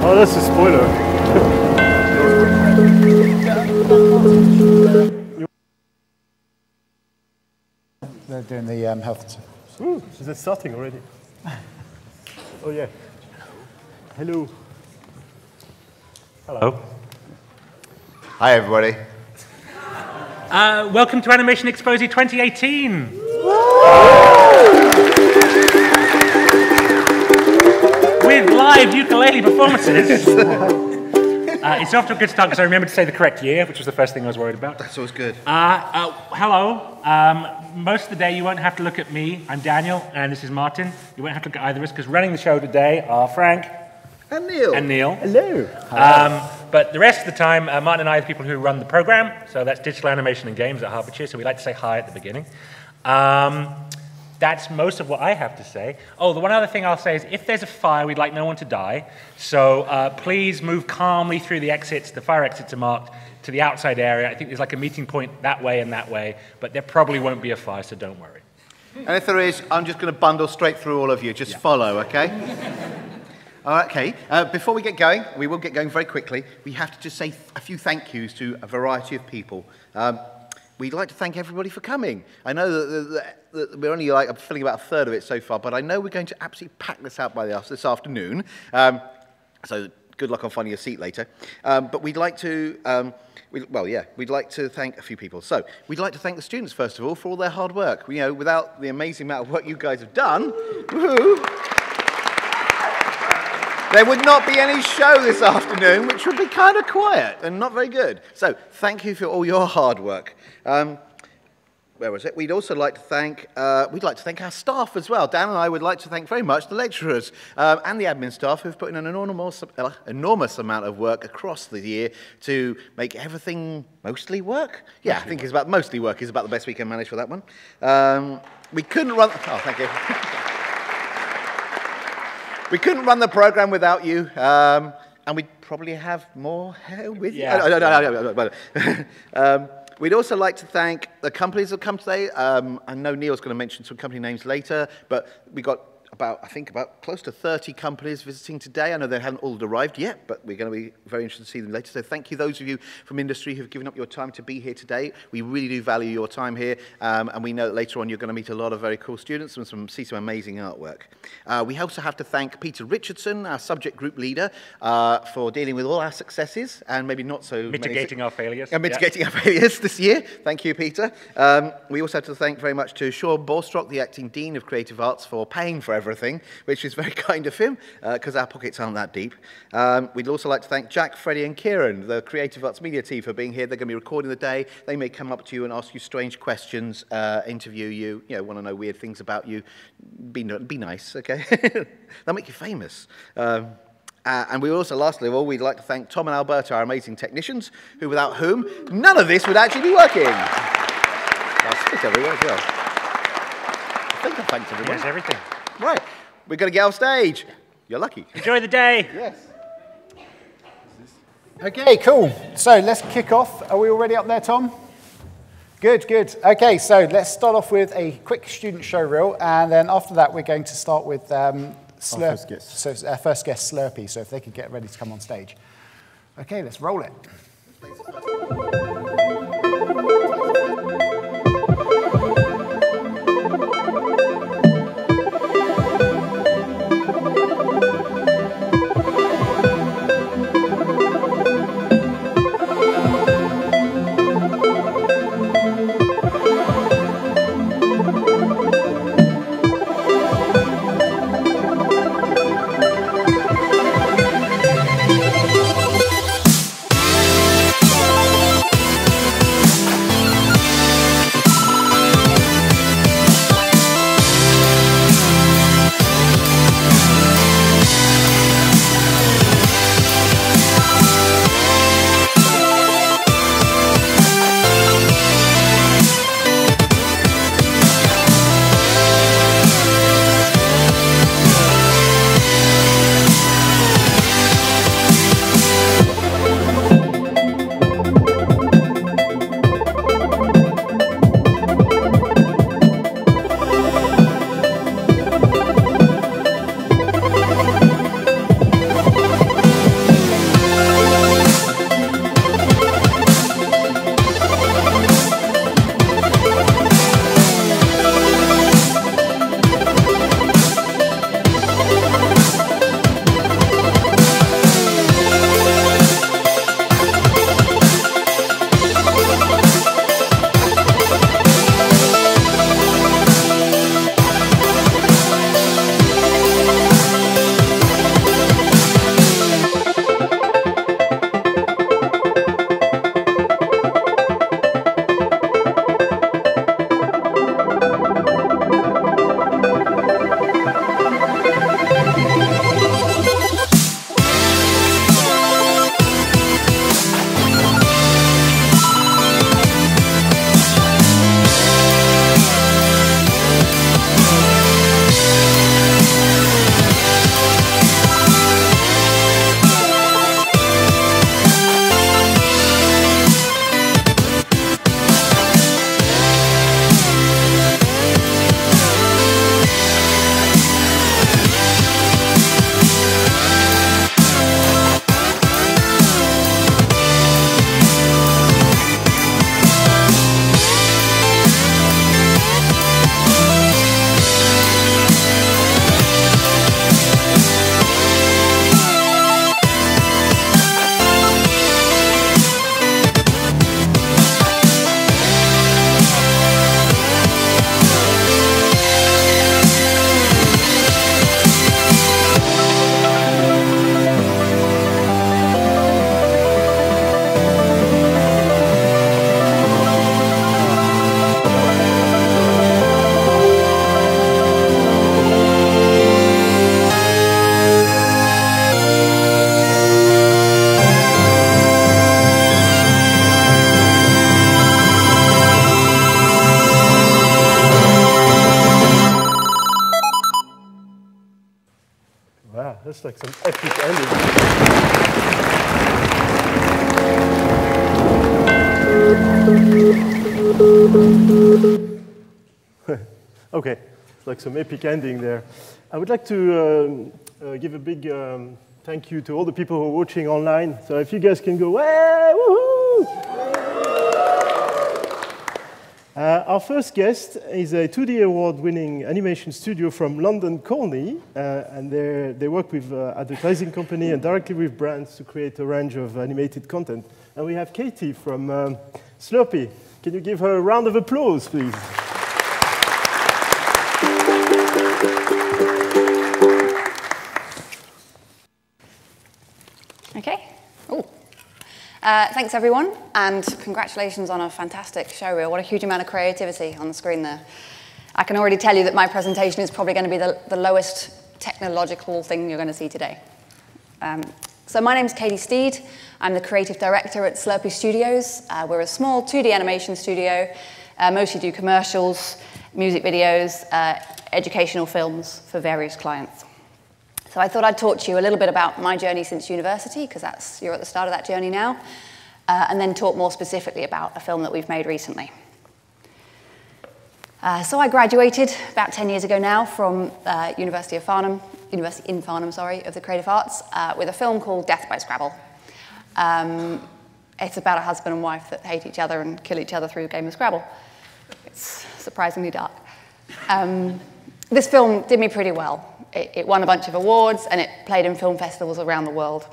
Oh, that's a spoiler. They're doing the health. Ooh, is it starting already? Oh yeah. Hello. Hello. Hi, everybody. Welcome to Animation Exposé 2018. With live ukulele performances. It's off to a good start because I remembered to say the correct year, which was the first thing I was worried about. That's always good. Hello. Most of the day you won't have to look at me. I'm Daniel, and this is Martin. You won't have to look at either of us because running the show today are Frank. And Neil. Hello. But the rest of the time, Martin and I are the people who run the program. So that's digital animation and games at Hertfordshire. So we like to say hi at the beginning. That's most of what I have to say. Oh, the one other thing I'll say is if there's a fire, we'd like no one to die. So please move calmly through the exits. The fire exits are marked to the outside area. I think there's like a meeting point that way and that way. But there probably won't be a fire, so don't worry. And if there is, I'm just going to bundle straight through all of you. Just follow, okay? Okay, before we get going, we will get going very quickly, we have to just say a few thank yous to a variety of people. We'd like to thank everybody for coming. I know that we're only I'm filling about a third of it so far, but I know we're going to absolutely pack this out by this afternoon. So good luck on finding a seat later. But we'd like to, we'd like to thank a few people. So we'd like to thank the students, first of all, for all their hard work. You know, without the amazing amount of work you guys have done, there would not be any show this afternoon, which would be kind of quiet and not very good. So thank you for all your hard work. Where was it? We'd also like to thank, our staff as well. Dan and I would like to thank very much the lecturers and the admin staff who've put in an enormous amount of work across the year to make everything mostly work. Yeah, I think mostly work is about the best we can manage for that one. We couldn't run, oh, thank you. We couldn't run the program without you, and we'd probably have more with you. Yeah. We'd also like to thank the companies that come today. I know Neil's going to mention some company names later, but we got about close to 30 companies visiting today. I know they haven't all arrived yet, but we're going to be very interested to see them later. So thank you, those of you from industry who've given up your time to be here today. We really do value your time here, and we know that later on you're going to meet a lot of very cool students and see some amazing artwork. We also have to thank Peter Richardson, our subject group leader, for dealing with all our successes and maybe not so mitigating our failures. Mitigating our failures this year. Thank you, Peter. We also have to thank very much to Sean Borstrock, the acting Dean of Creative Arts, for paying for everything, which is very kind of him, because our pockets aren't that deep. We'd also like to thank Jack, Freddie and Kieran, the Creative Arts Media team, for being here. They're going to be recording the day. They may come up to you and ask you strange questions, interview you, want to know weird things about you. Be nice, okay? They'll make you famous. And we also, lastly of all, we'd like to thank Tom and Alberta, our amazing technicians, without whom none of this would actually be working. I'll speak everywhere as well. I think I thanked everyone. Yes, everything. Right, we're going to get off stage. You're lucky. Enjoy the day. Yes. Okay, cool. So let's kick off. Are we already up there, Tom? Good, good. Okay, so let's start off with a quick student show reel, and then after that we're going to start with first guest. So our first guest, Slurpy, so if they could get ready to come on stage. Okay, let's roll it. Okay, it's like some epic ending there. I would like to give a big thank you to all the people who are watching online. So if you guys can go, hey, woohoo! Our first guest is a 2D award-winning animation studio from London, Colney, and they work with advertising company and directly with brands to create a range of animated content. And we have Katie from Slurpy. Can you give her a round of applause, please? Okay. Oh. Thanks, everyone, and congratulations on a fantastic showreel. What a huge amount of creativity on the screen there. I can already tell you that my presentation is probably going to be the lowest technological thing you're going to see today. So my name's Katie Steed. I'm the creative director at Slurpy Studios. We're a small 2D animation studio, mostly do commercials, music videos, educational films for various clients. So I thought I'd talk to you a little bit about my journey since university, because you're at the start of that journey now, and then talk more specifically about a film that we've made recently. So I graduated about 10 years ago now from University in Farnham, of the Creative Arts, with a film called Death by Scrabble. It's about a husband and wife that hate each other and kill each other through a game of Scrabble. It's surprisingly dark. This film did me pretty well. It won a bunch of awards, and it played in film festivals around the world.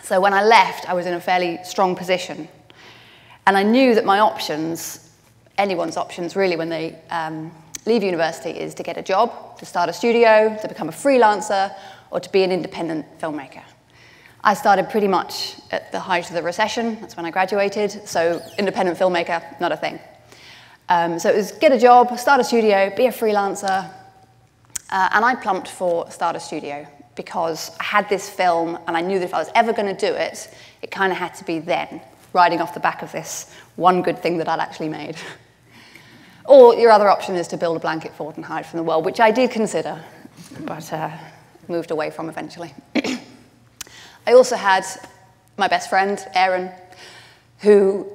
So when I left, I was in a fairly strong position. And I knew that my options, anyone's options really when they leave university, is to get a job, to start a studio, to become a freelancer, or to be an independent filmmaker. I started pretty much at the height of the recession. That's when I graduated. So independent filmmaker, not a thing. So it was get a job, start a studio, be a freelancer. And I plumped for start a studio because I had this film and I knew that if I was ever going to do it, it kind of had to be then, riding off the back of this one good thing that I'd actually made. Or your other option is to build a blanket fort and hide from the world, which I did consider, but moved away from eventually. I also had my best friend, Aaron, who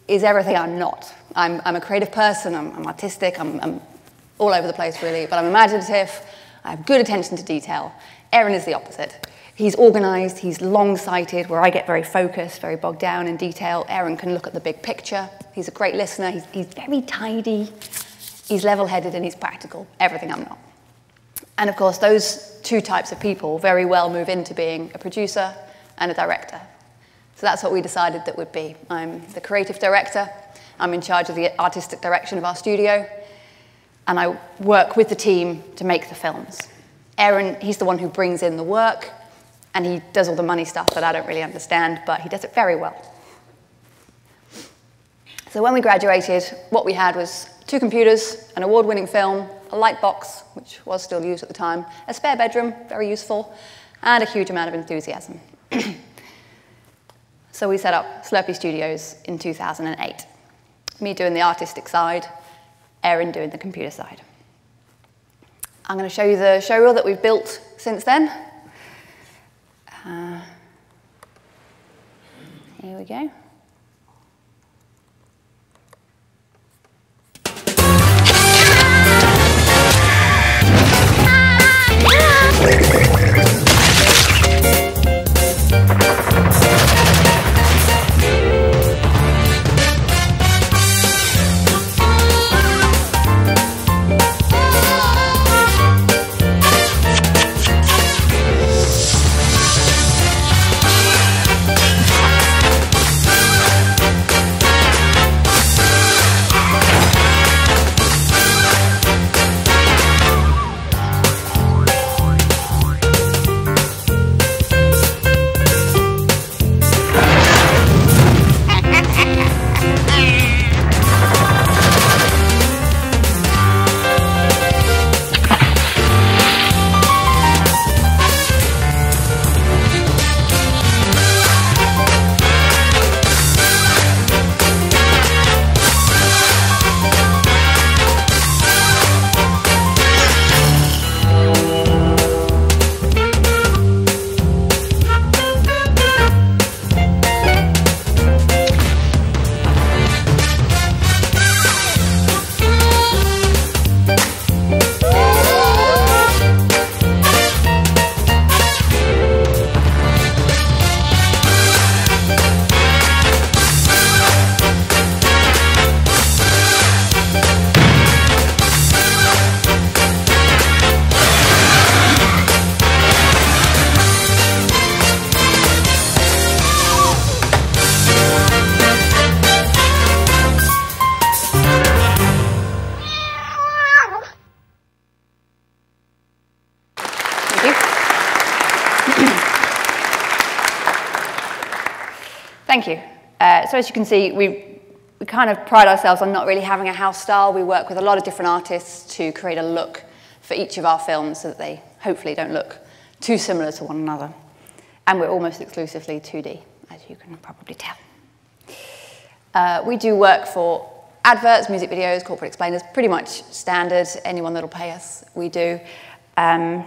is everything I'm not. I'm a creative person, I'm artistic, I'm all over the place, really, but I'm imaginative, I have good attention to detail. Aaron is the opposite. He's organized, he's long-sighted, where I get very focused, very bogged down in detail. Aaron can look at the big picture. He's a great listener, he's very tidy, he's level-headed, and he's practical, everything I'm not. And of course, those two types of people very well move into being a producer and a director. So that's what we decided that would be. I'm the creative director, I'm in charge of the artistic direction of our studio, and I work with the team to make the films. Aaron, he's the one who brings in the work, and he does all the money stuff that I don't really understand, but he does it very well. So when we graduated, what we had was 2 computers, an award-winning film, a light box, which was still used at the time, a spare bedroom, very useful, and a huge amount of enthusiasm. So we set up Slurpy Studios in 2008. Me doing the artistic side, Aaron doing the computer side. I'm going to show you the showreel that we've built since then. Here we go. thank you. So as you can see, we kind of pride ourselves on not really having a house style. We work with a lot of different artists to create a look for each of our films so that they hopefully don't look too similar to one another. And we're almost exclusively 2D, as you can probably tell. We do work for adverts, music videos, corporate explainers, pretty much standard. Anyone that'll pay us, we do. And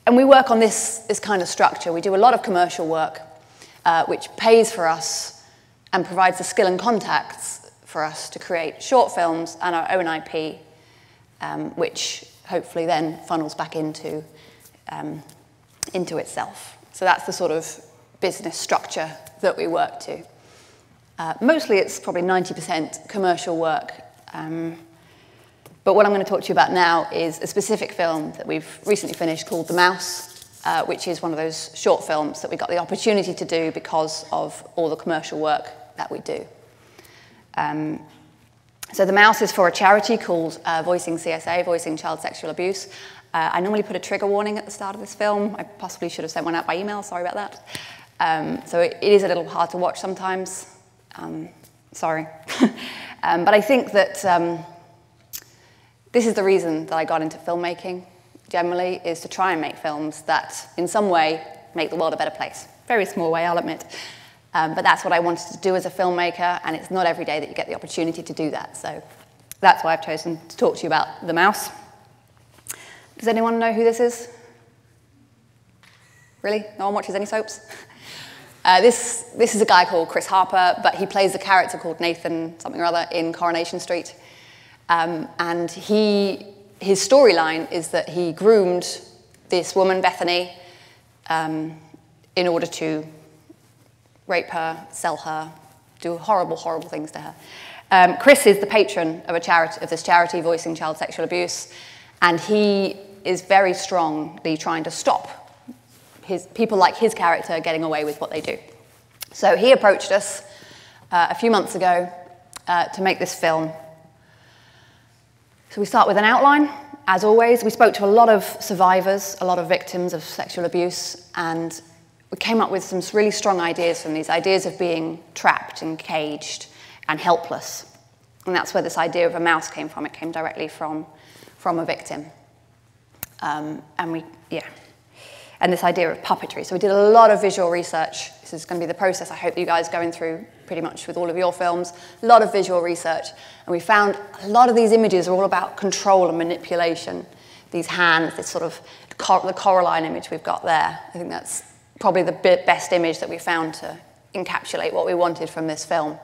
we work on this kind of structure. We do a lot of commercial work, which pays for us and provides the skill and contacts for us to create short films and our own IP, which hopefully then funnels back into itself. So that's the sort of business structure that we work to. Mostly it's probably 90% commercial work, but what I'm going to talk to you about now is a specific film that we've recently finished called The Mouse, which is one of those short films that we got the opportunity to do because of all the commercial work that we do. So The Mouse is for a charity called Voicing CSA, Voicing Child Sexual Abuse. I normally put a trigger warning at the start of this film. I possibly should have sent one out by email, sorry about that. So it is a little hard to watch sometimes. Sorry. But I think that this is the reason that I got into filmmaking, generally, is to try and make films that, in some way, make the world a better place. Very small way, I'll admit. But that's what I wanted to do as a filmmaker, and it's not every day that you get the opportunity to do that. So that's why I've chosen to talk to you about The Mouse. Does anyone know who this is? Really? No one watches any soaps? This is a guy called Chris Harper, but he plays a character called Nathan something or other in Coronation Street. And his storyline is that he groomed this woman, Bethany, in order to rape her, sell her, do horrible, horrible things to her. Chris is the patron of this charity, Voicing Child Sexual Abuse, and he is very strongly trying to stop people like his character getting away with what they do. So he approached us a few months ago to make this film. So we start with an outline. As always, we spoke to a lot of survivors, a lot of victims of sexual abuse, and we came up with some really strong ideas from these ideas of being trapped and caged and helpless. And that's where this idea of a mouse came from. It came directly from a victim. And this idea of puppetry. So we did a lot of visual research. This is going to be the process I hope you guys are going through pretty much with all of your films. A lot of visual research. And we found a lot of these images are all about control and manipulation. These hands, this sort of the Coraline image we've got there. I think that's probably the best image that we found to encapsulate what we wanted from this film.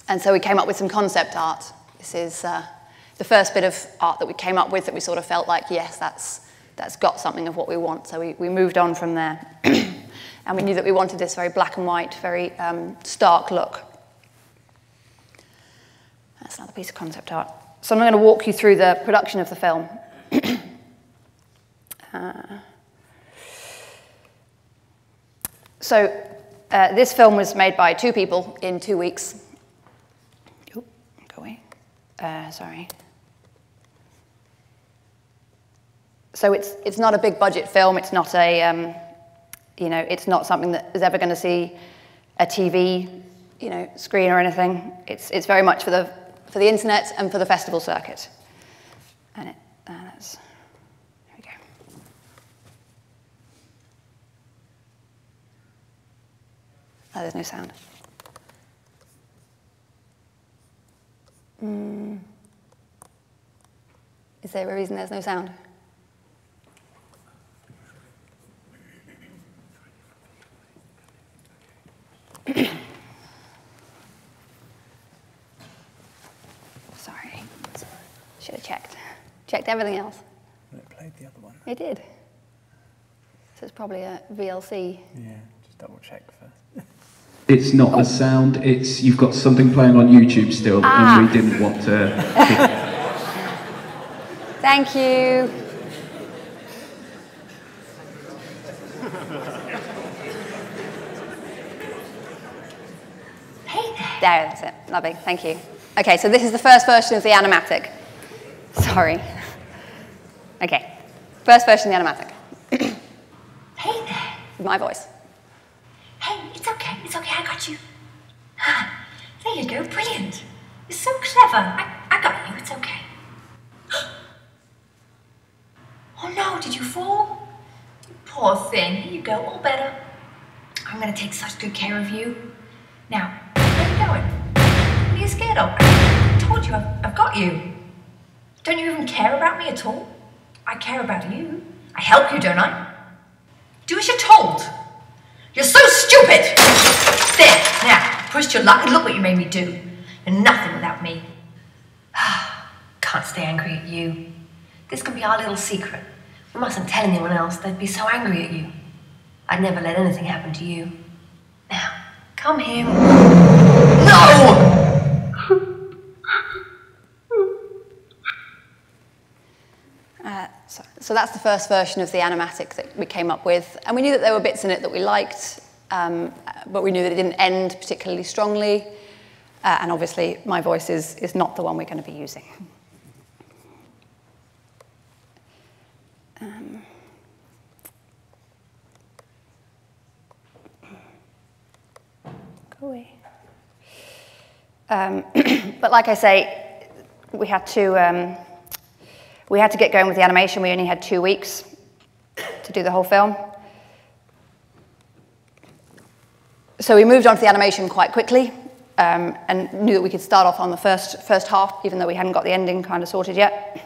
And so we came up with some concept art. This is the first bit of art that we came up with that we sort of felt like, yes, that's got something of what we want. So we moved on from there. And we knew that we wanted this very black and white, very stark look. That's another piece of concept art. So I'm going to walk you through the production of the film. This film was made by 2 people in 2 weeks. Go away. Sorry. So it's not a big budget film. It's not a, it's not something that is ever going to see a TV, screen or anything. It's very much for the internet and for the festival circuit. And that's, there we go. Oh, there's no sound. Is there a reason there's no sound? Sorry. Should have checked. Checked everything else. It played the other one. It did. So it's probably a VLC. Yeah, just double check first. It's not a sound, it's you've got something playing on YouTube still, and we didn't want to... Thank you. There, that's it. Lovely, thank you. Okay, so this is the first version of the animatic. Sorry. Okay, first version of the animatic. Hey there, my voice. Hey, it's okay, I got you. There you go, brilliant. You're so clever. I got you, it's okay. Oh no, did you fall? You poor thing, here you go, all better. I'm gonna take such good care of you. Now, where are you going? What are you scared of? I told you, I've got you. Don't you even care about me at all? I care about you. I help you, don't I? Do as you're told. You're so stupid! There, now, pushed your luck and look what you made me do. You're nothing without me. Can't stay angry at you. This can be our little secret. We mustn't tell anyone else, they'd be so angry at you. I'd never let anything happen to you. Now, come here. No! So that's the first version of the animatic that we came up with. And we knew that there were bits in it that we liked, but we knew that it didn't end particularly strongly. And obviously, my voice is not the one we're going to be using. Go away. But like I say, we had to get going with the animation. We only had 2 weeks to do the whole film. So we moved on to the animation quite quickly and knew that we could start off on the first half, even though we hadn't got the ending kind of sorted yet.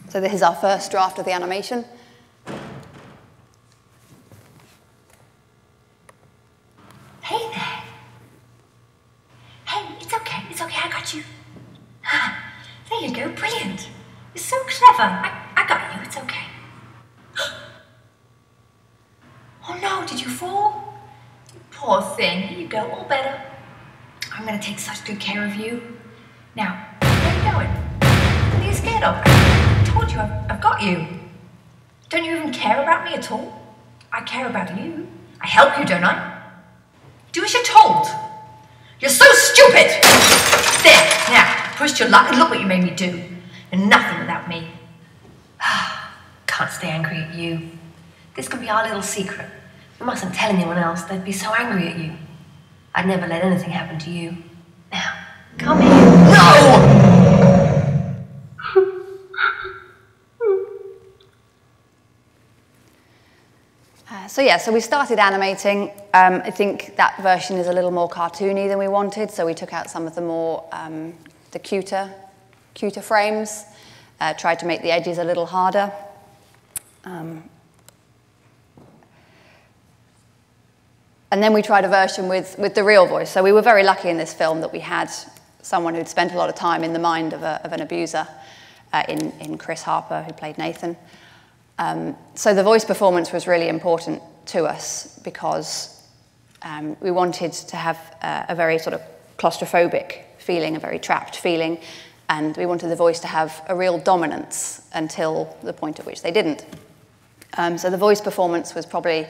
So this is our first draft of the animation. Hey there. Hey, it's okay, I got you. There you go, brilliant. You're so clever. I got you, it's okay. Oh no, did you fall? You poor thing, here you go, all better. I'm gonna take such good care of you. Now, where are you going? What are you scared of? I told you, I've got you. Don't you even care about me at all? I care about you. I help you, don't I? Do as you're told. You're so stupid! There, now, pushed your luck and look what you made me do. You're nothing without me. Can't stay angry at you. This can be our little secret. We mustn't tell anyone else, they'd be so angry at you. I'd never let anything happen to you. Now, come here. No! So we started animating. I think that version is a little more cartoony than we wanted, so we took out some of the more, the cuter frames, tried to make the edges a little harder. And then we tried a version with the real voice. So we were very lucky in this film that we had someone who'd spent a lot of time in the mind of an abuser, in Chris Harper, who played Nathan. So the voice performance was really important to us because we wanted to have a very sort of claustrophobic feeling, a very trapped feeling, and we wanted the voice to have a real dominance until the point at which they didn't. So the voice performance was probably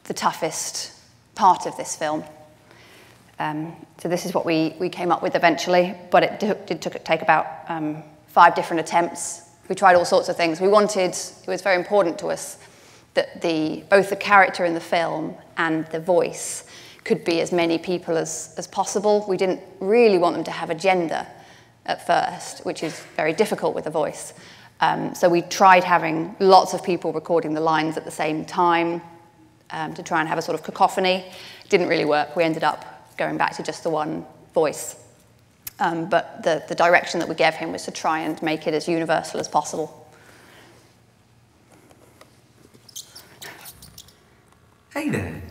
the toughest part of this film. So this is what we came up with eventually, but it did take about 5 different attempts. We tried all sorts of things. It was very important to us that both the character in the film and the voice could be as many people as possible. We didn't really want them to have a gender at first, which is very difficult with a voice. So we tried having lots of people recording the lines at the same time to try and have a sort of cacophony. It didn't really work. We ended up going back to just the one voice. But the direction that we gave him was to try and make it as universal as possible. Hey there.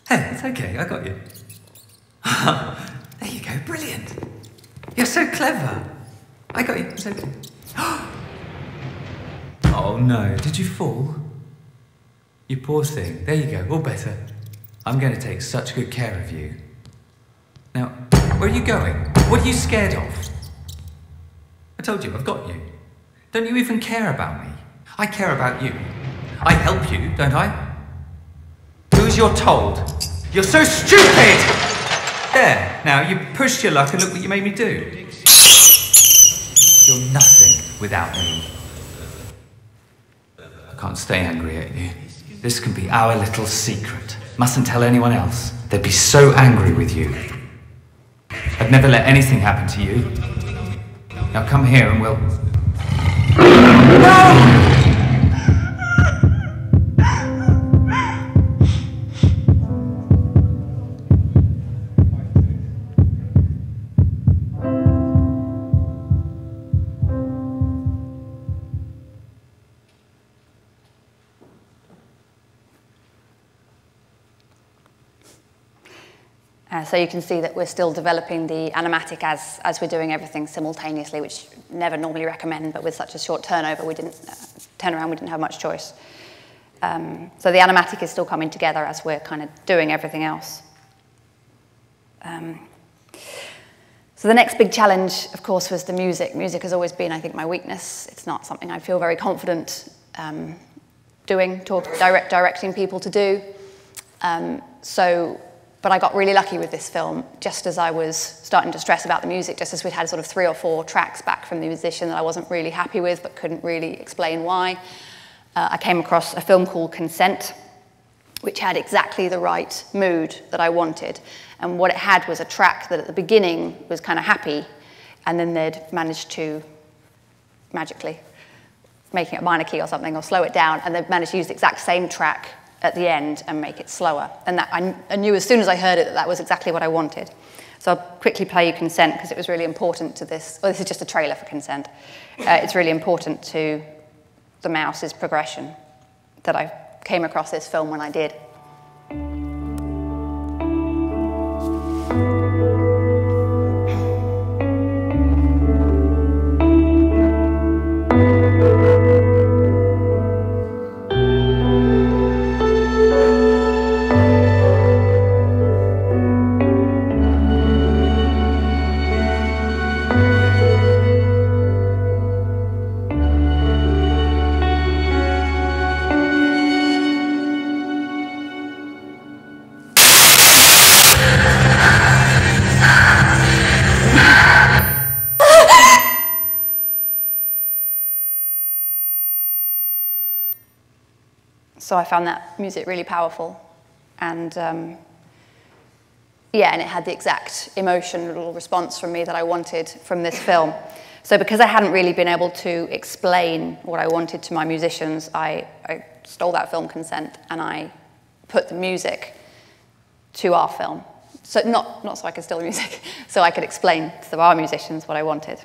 Hey, it's okay, I got you. There you go, brilliant. You're so clever. I got you, it's okay. Oh no, did you fall? You poor thing. There you go, all better. I'm going to take such good care of you. Now, where are you going? What are you scared of? I told you, I've got you. Don't you even care about me? I care about you. I help you, don't I? Do as you're told. You're so stupid! There, now you pushed your luck and look what you made me do. You're nothing without me. I can't stay angry at you. This can be our little secret. Mustn't tell anyone else. They'd be so angry with you. I'd never let anything happen to you. Now come here and we'll... No! So you can see that we're still developing the animatic as we're doing everything simultaneously, which never normally recommend, but with such a short turnover, we didn't have much choice. So the animatic is still coming together as we're kind of doing everything else. So the next big challenge, of course, was the music. Music has always been, I think, my weakness. It's not something I feel very confident directing people to do. But I got really lucky with this film, just as I was starting to stress about the music, just as we'd had sort of 3 or 4 tracks back from the musician that I wasn't really happy with, but couldn't really explain why. I came across a film called Consent, which had exactly the right mood that I wanted. And what it had was a track that at the beginning was kind of happy, and then they'd managed to, magically, making it a minor key or something, or slow it down, and they'd managed to use the exact same track at the end and make it slower. And that I knew as soon as I heard it that that was exactly what I wanted. So I'll quickly play you Consent because it was really important to this. Well, this is just a trailer for Consent. It's really important to the mouse's progression that I came across this film when I did. So I found that music really powerful, and yeah, and it had the exact emotional response from me that I wanted from this film. So because I hadn't really been able to explain what I wanted to my musicians, I stole that film Consent and I put the music to our film. So not so I could steal the music, so I could explain to our musicians what I wanted.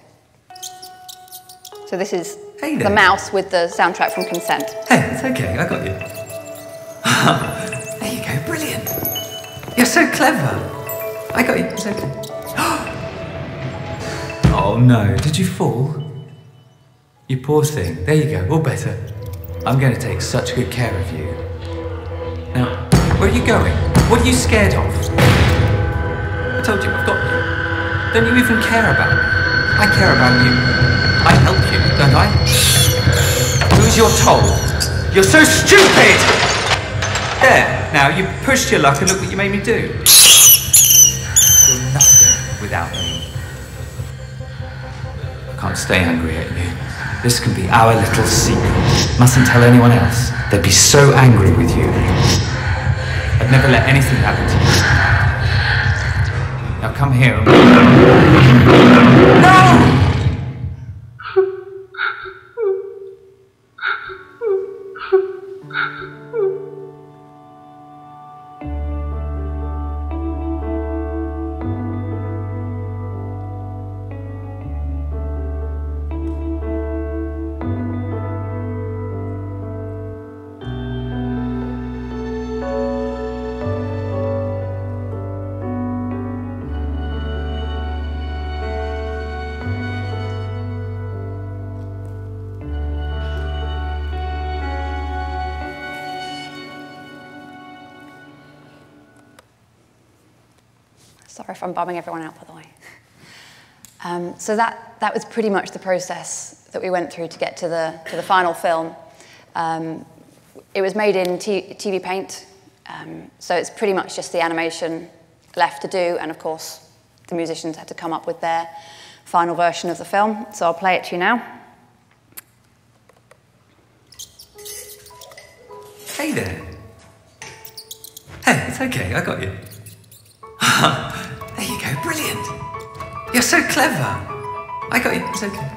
So this is the mouse with the soundtrack from Consent. Hey, it's okay, I got you. There you go, brilliant. You're so clever. I got you, it's okay. Oh no, did you fall? You poor thing. There you go, all better. I'm going to take such good care of you. Now, where are you going? What are you scared of? I told you, I've got you. Don't you even care about me? I care about you. I help you, don't I? Who's your toll? You're so stupid! There, now you pushed your luck and look what you made me do. You're nothing without me. I can't stay angry at you. This can be our little secret. Mustn't tell anyone else. They'd be so angry with you. I'd never let anything happen to you. Now come here and... No! Sorry if I'm bumming everyone out, by the way. So that was pretty much the process that we went through to get to the final film. It was made in TV Paint, so it's pretty much just the animation left to do, and of course the musicians had to come up with their final version of the film. So I'll play it to you now. Hey there. Hey, it's okay, I got you. There you go, brilliant. You're so clever. I got you, it's okay.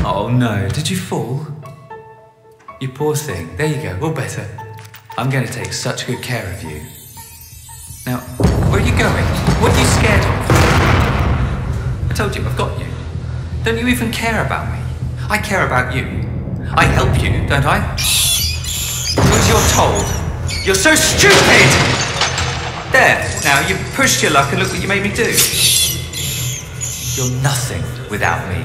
Oh no, did you fall? You poor thing. There you go, all better. I'm going to take such good care of you. Now, where are you going? What are you scared of? I told you, I've got you. Don't you even care about me? I care about you. I help you, don't I? Do as you're told. You're so stupid! There, now you've pushed your luck and look what you made me do. You're nothing without me.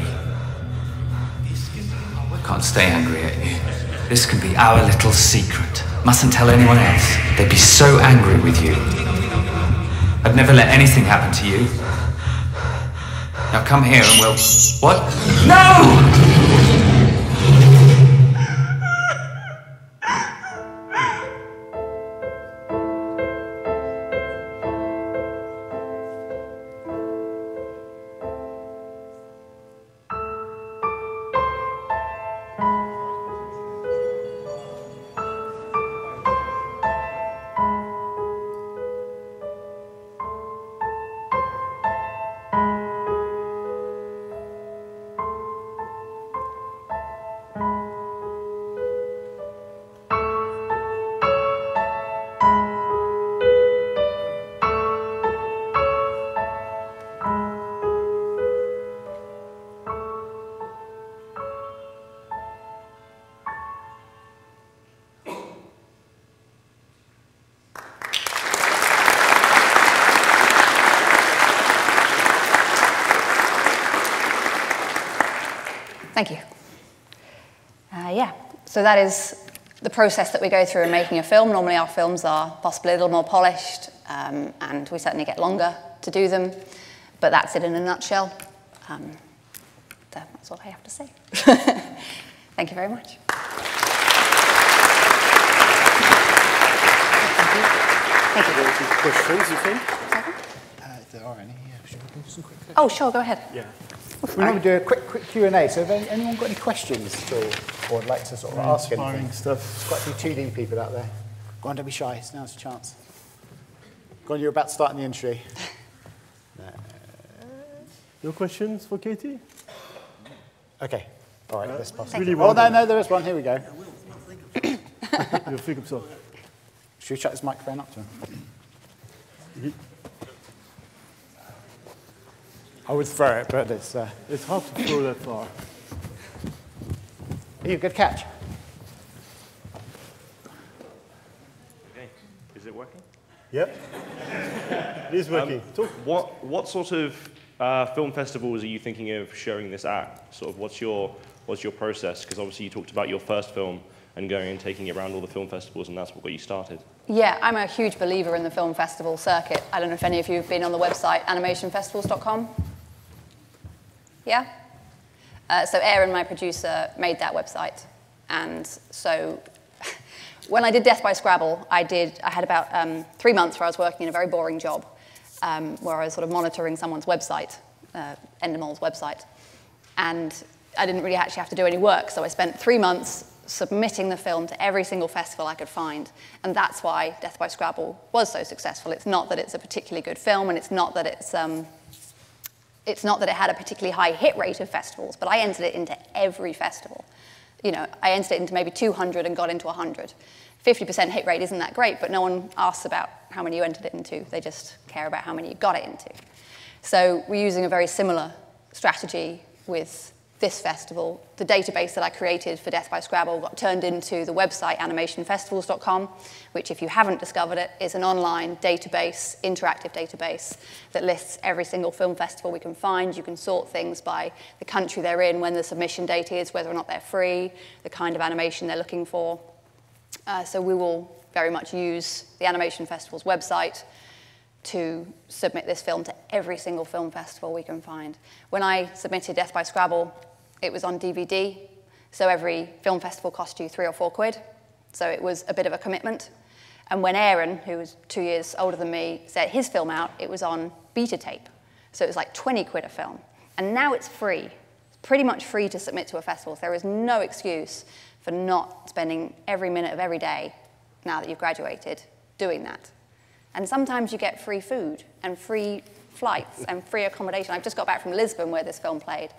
I can't stay angry at you. This can be our little secret. Mustn't tell anyone else. They'd be so angry with you. I'd never let anything happen to you. Now come here and we'll... What? No! Thank you. Yeah, so that is the process that we go through in making a film. Normally our films are possibly a little more polished, and we certainly get longer to do them, but that's it in a nutshell. That's all I have to say. Thank you very much. Thank you. Questions, you think? If there are any, yeah, should we do some quick questions? Oh, sure, go ahead. Yeah. We're going to do a quick Q&A. So, have anyone got any questions at all, or would like to sort of ask anything? Stuff. There's quite a few 2D people out there. Go on, don't be shy. Now's your chance. Go on, you're about to start in the industry. No questions for Katie? Okay. All right, let's pass. Really Oh, no, there is one. Here we go. You'll figure it out. Should we shut this microphone up to him? I would throw it, but it's hard to throw that far. Are you a good catch? Okay. Is it working? Yep. It is working. What sort of film festivals are you thinking of showing this at? Sort of what's your process? Because obviously you talked about your first film and going and taking it around all the film festivals, and that's what got you started. Yeah, I'm a huge believer in the film festival circuit. I don't know if any of you have been on the website animationfestivals.com. Yeah? So Aaron, my producer, made that website. And so when I did Death by Scrabble, I had about 3 months where I was working in a very boring job, where I was sort of monitoring someone's website, Endemol's website. And I didn't really actually have to do any work, so I spent 3 months submitting the film to every single festival I could find. And that's why Death by Scrabble was so successful. It's not that it's a particularly good film, and it's not that it had a particularly high hit rate of festivals, but I entered it into every festival. You know, I entered it into maybe 200 and got into 100. 50% hit rate isn't that great, but no one asks about how many you entered it into. They just care about how many you got it into. So we're using a very similar strategy with this festival. The database that I created for Death by Scrabble got turned into the website animationfestivals.com, which, if you haven't discovered it, is an online database, interactive database, that lists every single film festival we can find. You can sort things by the country they're in, when the submission date is, whether or not they're free, the kind of animation they're looking for. So we will very much use the Animation Festival's website to submit this film to every single film festival we can find. When I submitted Death by Scrabble, it was on DVD, so every film festival cost you £3 or £4, so it was a bit of a commitment. And when Aaron, who was 2 years older than me, set his film out, it was on beta tape, so it was like £20 a film. And now it's free. It's pretty much free to submit to a festival. There is no excuse for not spending every minute of every day, now that you've graduated, doing that. And sometimes you get free food and free flights and free accommodation. I've just got back from Lisbon where this film played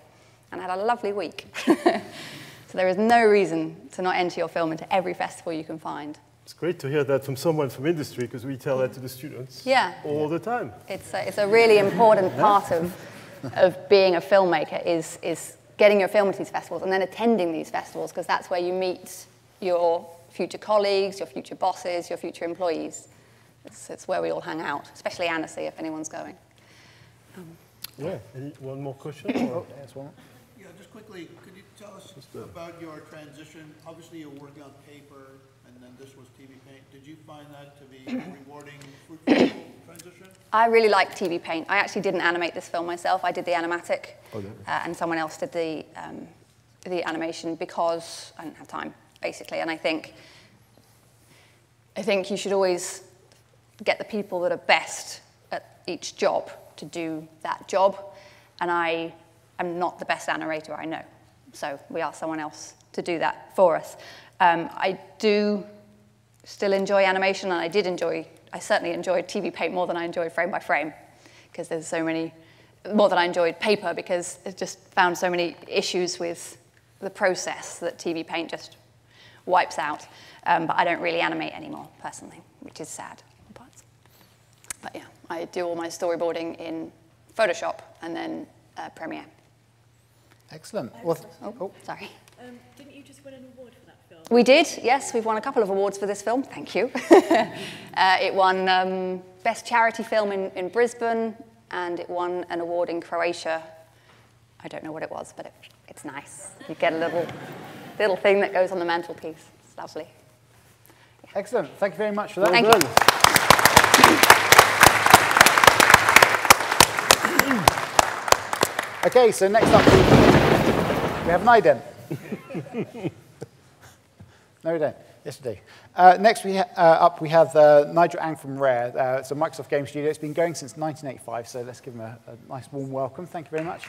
and had a lovely week. So there is no reason to not enter your film into every festival you can find. It's great to hear that from someone from industry, because we tell that to the students all the time. It's a really important part of being a filmmaker is getting your film to these festivals and then attending these festivals, because that's where you meet your future colleagues, your future bosses, your future employees. It's where we all hang out, especially Annecy, if anyone's going. One more question? There's one. Yeah, just quickly, could you tell us about your transition? Obviously, you're working on paper, and then this was TV Paint. Did you find that to be a rewarding, fruitful transition? I really like TV Paint. I actually didn't animate this film myself. I did the animatic, and someone else did the animation because I didn't have time, basically. And I think you should always get the people that are best at each job to do that job. And I am not the best animator I know. So we asked someone else to do that for us. I do still enjoy animation, and I certainly enjoyed TV Paint more than I enjoyed frame by frame, because there's so many, more than I enjoyed paper, because it just found so many issues with the process that TV Paint just wipes out. But I don't really animate anymore, personally, which is sad. But yeah, I do all my storyboarding in Photoshop and then Premiere. Excellent. Sorry. Didn't you just win an award for that film? We did, yes. We've won a couple of awards for this film. Thank you. It won Best Charity Film in Brisbane, and it won an award in Croatia. I don't know what it was, but it's nice. You get a little thing that goes on the mantelpiece. It's lovely. Yeah. Excellent. Thank you very much for that. Thank you. Okay, so next up we have an ident. No, we don't. Yes, we do. Next up we have Nigel Ang from Rare. It's a Microsoft Game Studio. It's been going since 1985, so let's give him a nice warm welcome. Thank you very much.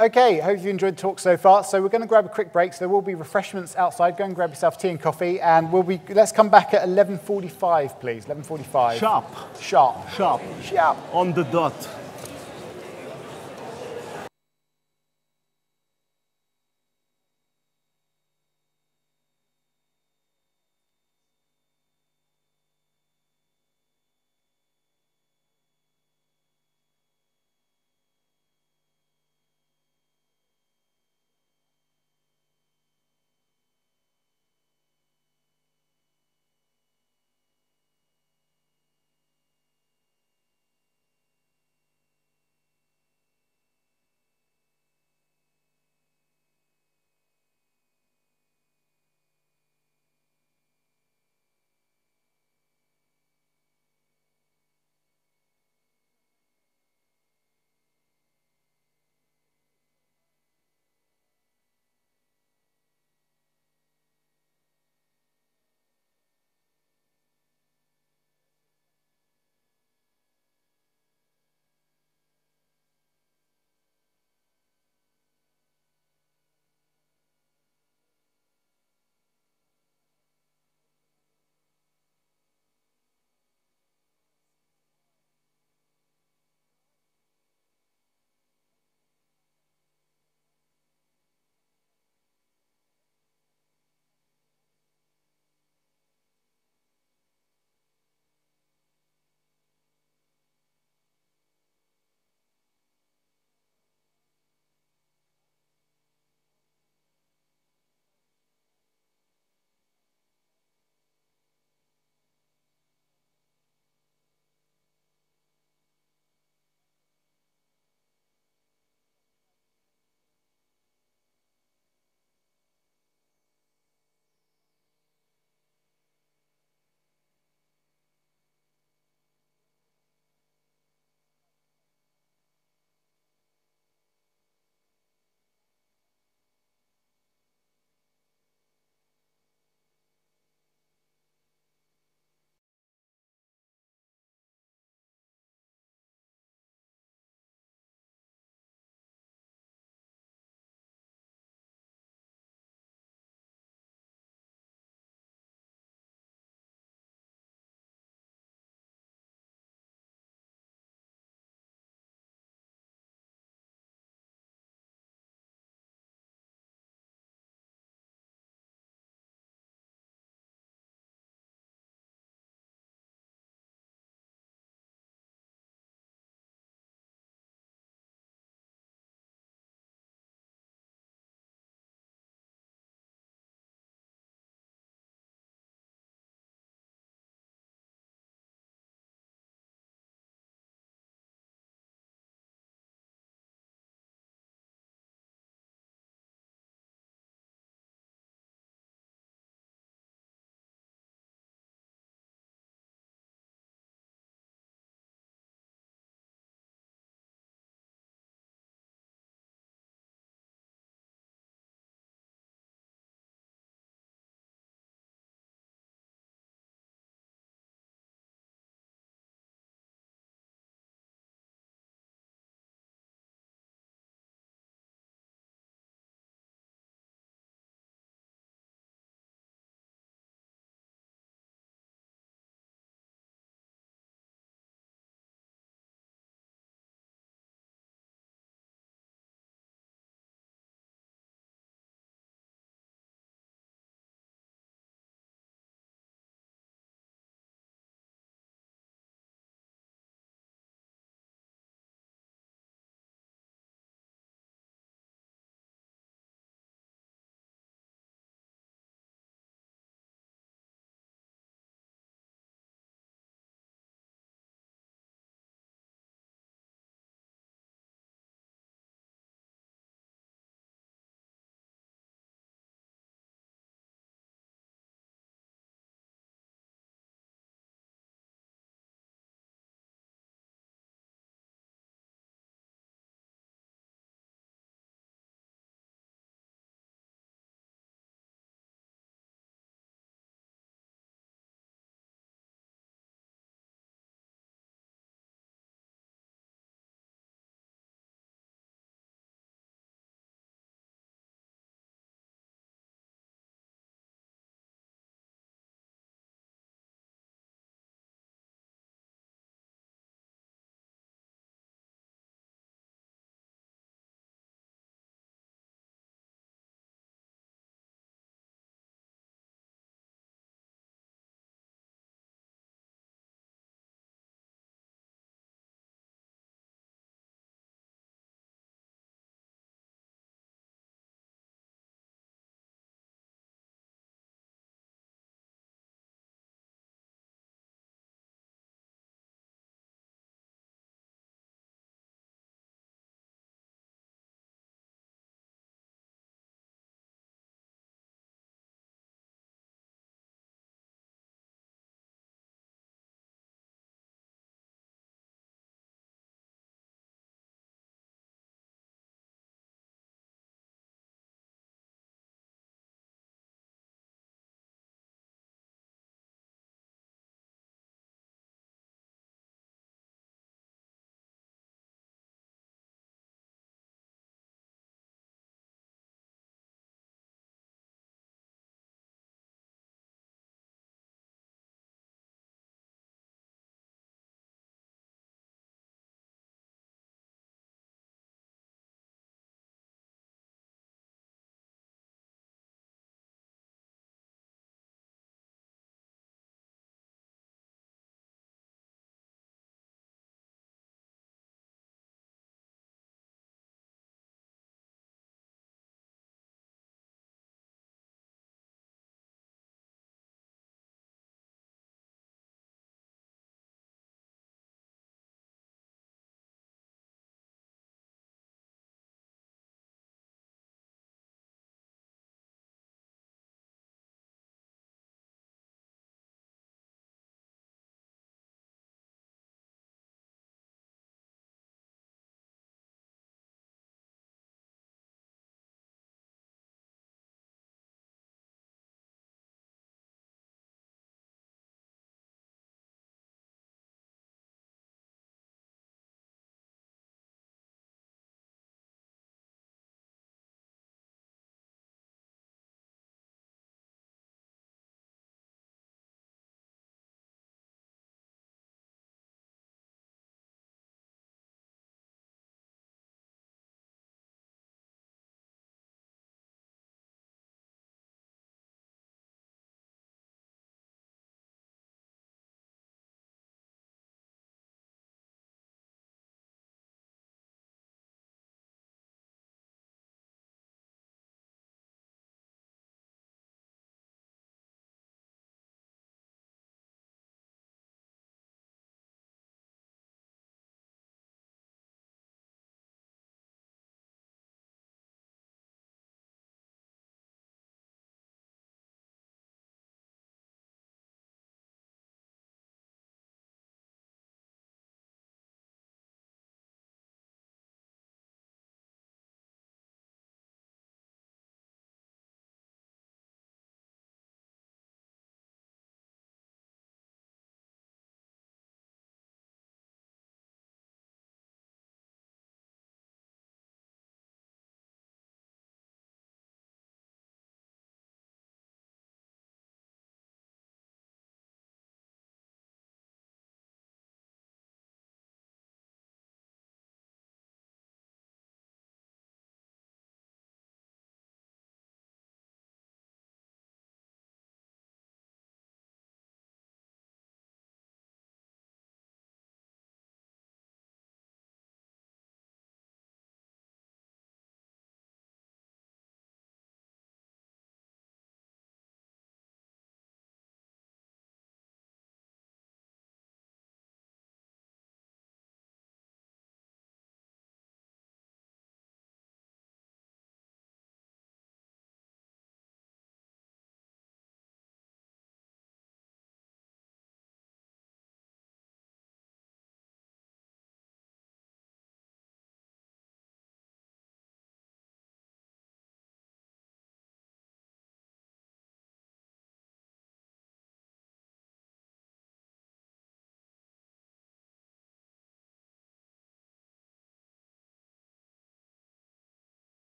Okay, hope you enjoyed the talk so far. So we're going to grab a quick break. So there will be refreshments outside. Go and grab yourself tea and coffee, and let's come back at 11:45, please. 11:45. Sharp. Sharp. Sharp. Sharp. On the dot.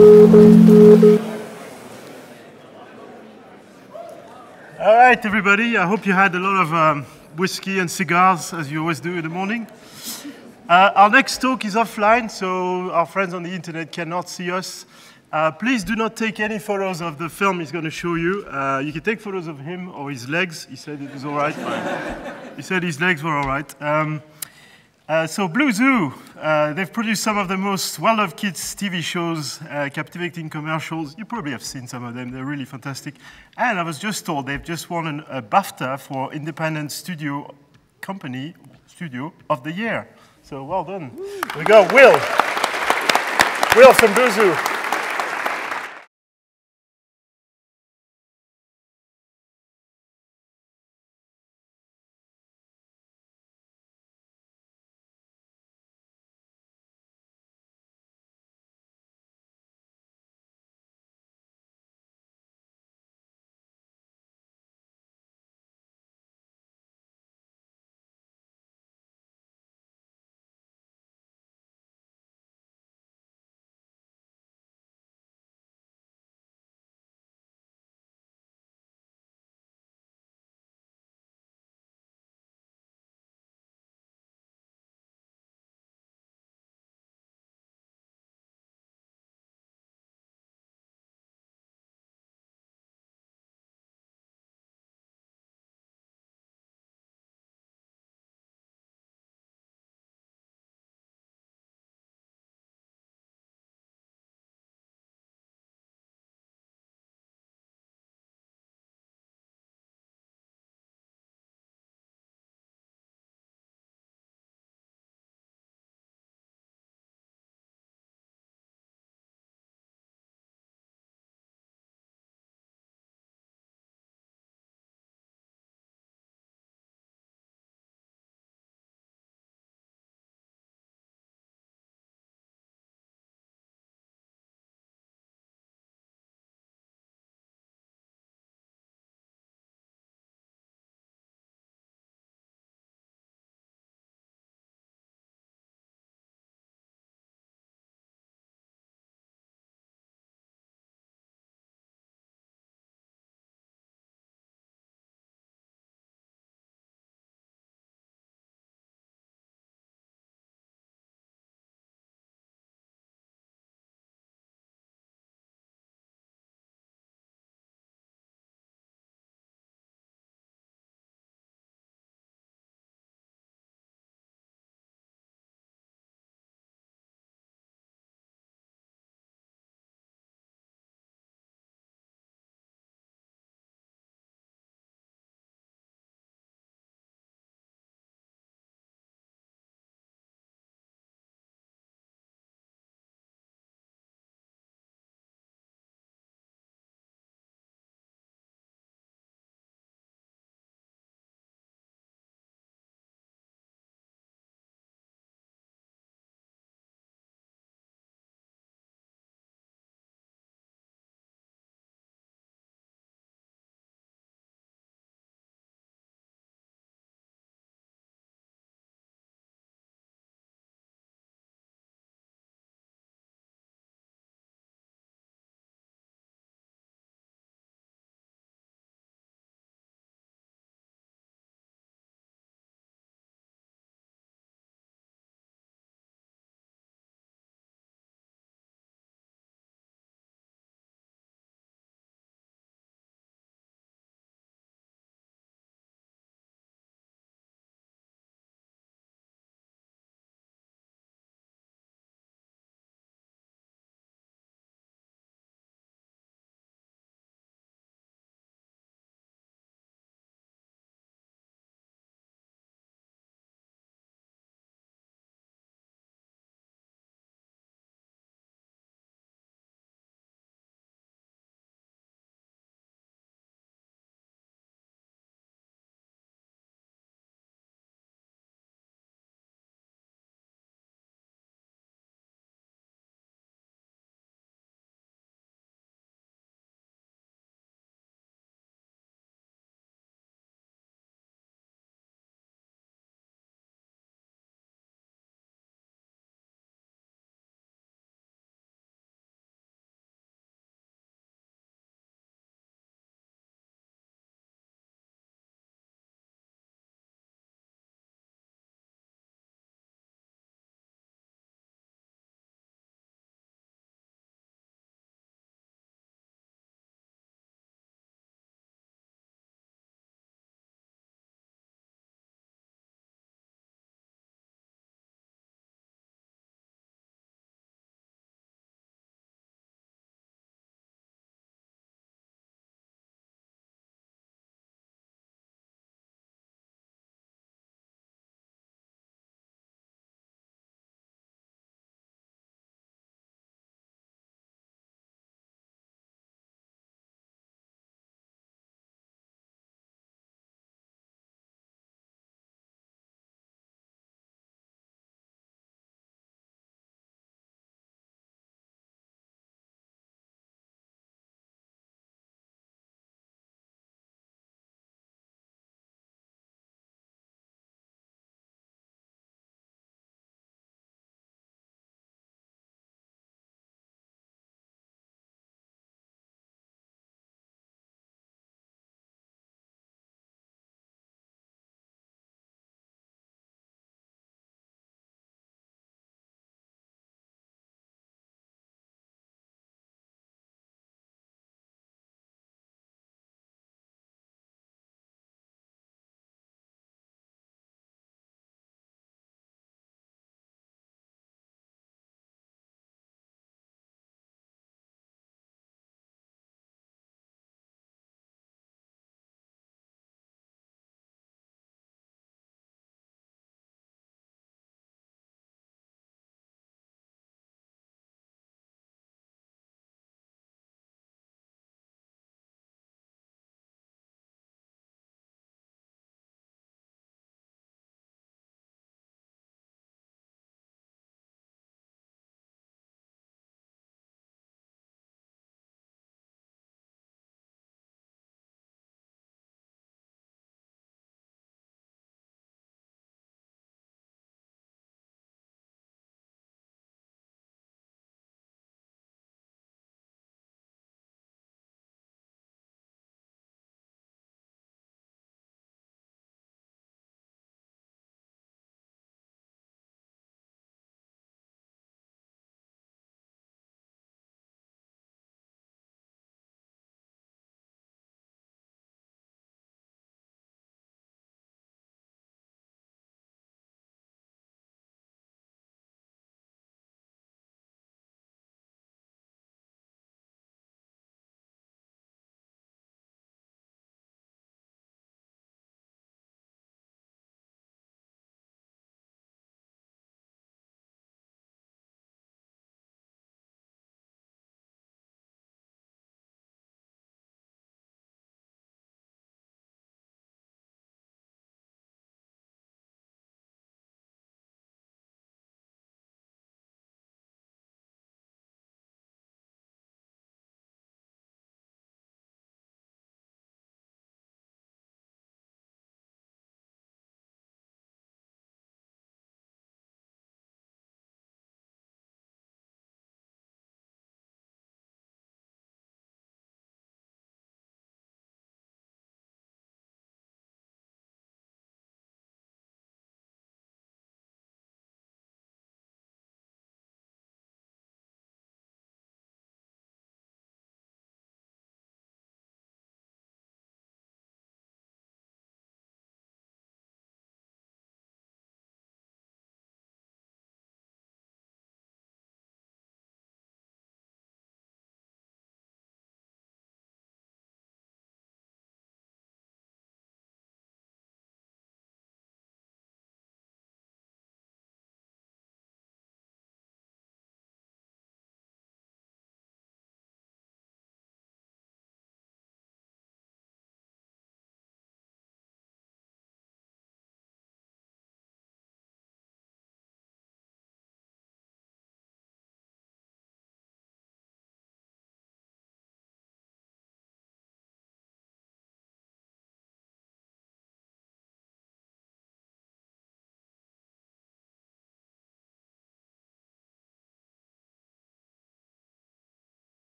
All right, everybody. I hope you had a lot of whiskey and cigars, as you always do in the morning. Our next talk is offline, so our friends on the internet cannot see us. Please do not take any photos of the film he's going to show you. You can take photos of him or his legs. He said it was all right. He said his legs were all right. So Blue Zoo, they've produced some of the most well-loved kids' TV shows, captivating commercials. You probably have seen some of them. They're really fantastic. And I was just told they've just won a BAFTA for Independent Studio Company Studio of the Year. So well done. We got Will. Will from Blue Zoo.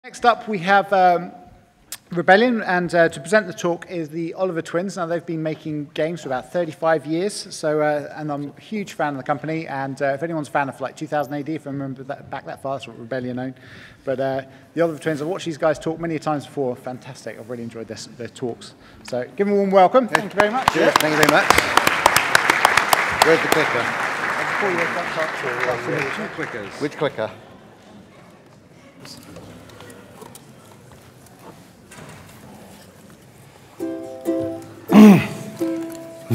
Next up, we have Rebellion, and to present the talk is the Oliver twins. Now, they've been making games for about 35 years, so, and I'm a huge fan of the company, and if anyone's a fan of like 2000 AD, if I remember back that far, that's what Rebellion owned. But the Oliver twins, I've watched these guys talk many times before. Fantastic. I've really enjoyed their talks. So give them a warm welcome. Thank you very much. Cheers. Thank you very much. Where's the clicker? Two clickers. Which clicker?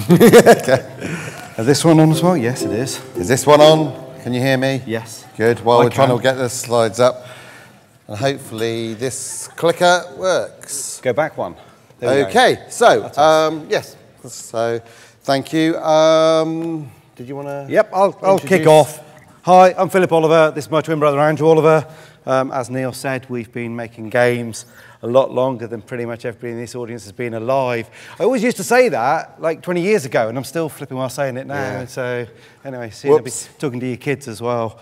Okay. Is this one on as well? Yes, it is. Is this one on? Can you hear me? Yes. Good. Well, we're trying to get the slides up. And hopefully this clicker works. Go back one. Okay. So, yes. So, thank you. Did you want to? Yep, I'll kick off. Hi, I'm Philip Oliver. This is my twin brother, Andrew Oliver. As Neil said, we've been making games a lot longer than pretty much everybody in this audience has been alive. I always used to say that like 20 years ago, and I'm still flipping while saying it now. Yeah. So anyway, soon I'll be talking to your kids as well.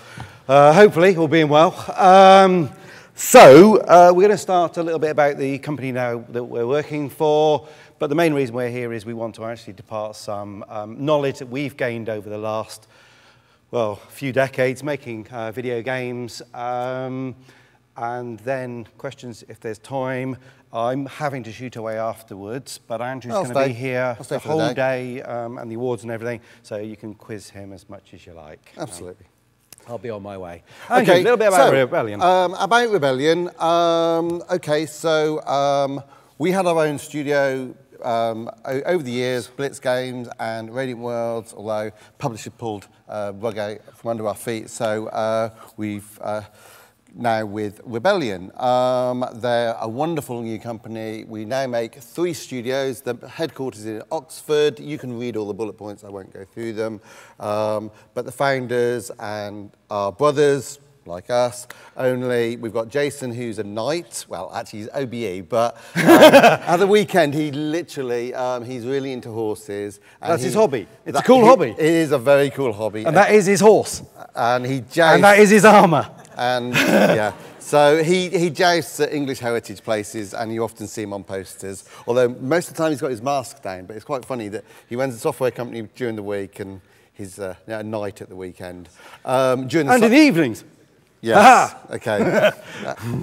Hopefully, all being well. We're going to start a little bit about the company now that we're working for. But the main reason we're here is we want to actually depart some knowledge that we've gained over the last, well, few decades making video games. And then questions if there's time. I'm having to shoot away afterwards, but Andrew's going to be here the whole day and the awards and everything, so you can quiz him as much as you like. Absolutely. I'll be on my way. Okay, a little bit about Rebellion. About Rebellion, we had our own studio over the years, Blitz Games and Radiant Worlds, although publisher pulled rug out from under our feet, so we've now with Rebellion. They're a wonderful new company. We now make 3 studios. The headquarters is in Oxford. You can read all the bullet points. I won't go through them. But the founders and our brothers, like us, only we've got Jason, who's a knight. Well, actually, he's OBE, but at the weekend, he literally, he's really into horses. That's his hobby. It's a cool hobby. It is a very cool hobby. And that is his horse. And he jousts. And that is his armour. And yeah, so he jousts at English heritage places, and you often see him on posters. Although most of the time he's got his mask down, but it's quite funny that he runs a software company during the week and he's a night at the weekend. In the evenings. Yes. Aha! Okay.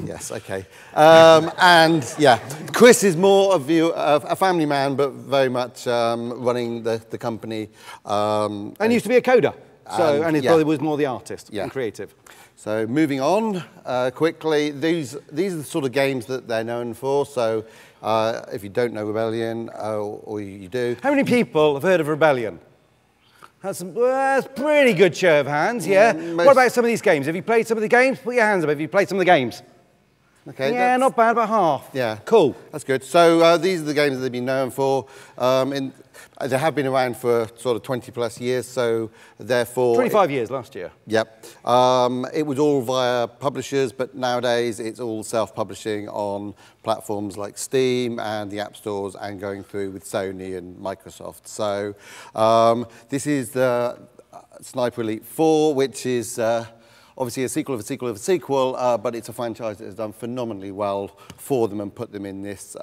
Yes. Okay. And yeah, Chris is more of a family man, but very much running the company. And used to be a coder. So, and his brother was more the artist and creative. So moving on quickly, these are the sort of games that they're known for. So if you don't know Rebellion, or you do. How many people have heard of Rebellion? That's a pretty good show of hands, yeah. What about some of these games? Have you played some of the games? Put your hands up. Have you played some of the games? Okay. Yeah, not bad, about half. Yeah. Cool. That's good. So these are the games that they've been known for. They have been around for sort of 20 plus years, so therefore... 25 years last year. Yep. It was all via publishers, but nowadays it's all self-publishing on platforms like Steam and the App Stores and going through with Sony and Microsoft. So this is the Sniper Elite 4, which is... obviously a sequel of a sequel of a sequel, but it's a franchise that has done phenomenally well for them and put them in this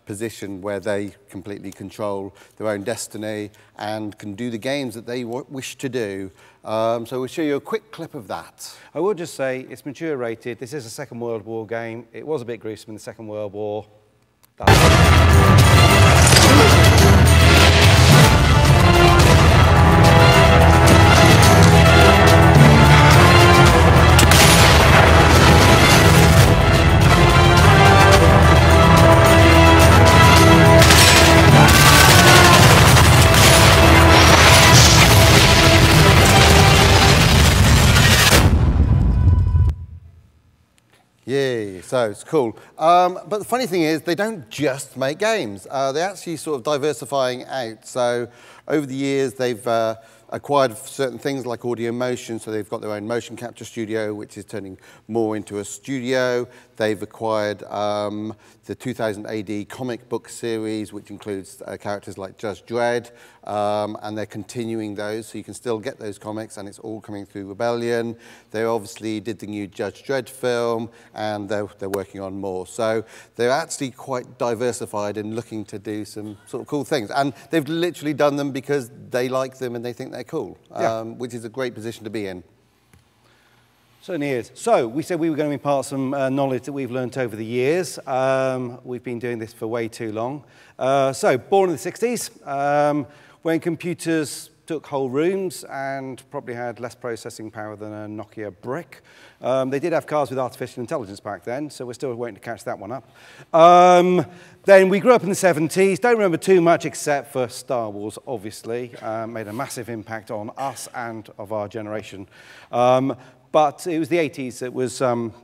position where they completely control their own destiny and can do the games that they wish to do. So we'll show you a quick clip of that. I will just say it's mature rated. This is a Second World War game. It was a bit gruesome in the Second World War. Yay, so it's cool. But the funny thing is, they don't just make games. They're actually sort of diversifying out. So over the years, they've acquired certain things like audio motion. So they've got their own motion capture studio, which is turning more into a studio. They've acquired the 2000 AD comic book series, which includes characters like Judge Dredd. and they're continuing those, so you can still get those comics, and it's all coming through Rebellion. They obviously did the new Judge Dredd film, and they're working on more. So they're actually quite diversified and looking to do some sort of cool things. And they've literally done them because they like them and they think they're cool, which is a great position to be in. Certainly is. So we said we were going to impart some knowledge that we've learnt over the years. We've been doing this for way too long. So born in the 60s, when computers took whole rooms and probably had less processing power than a Nokia brick. They did have cars with artificial intelligence back then, so we're still waiting to catch that one up. Then we grew up in the 70s, don't remember too much except for Star Wars, obviously. Made a massive impact on us and of our generation. But it was the 80s that was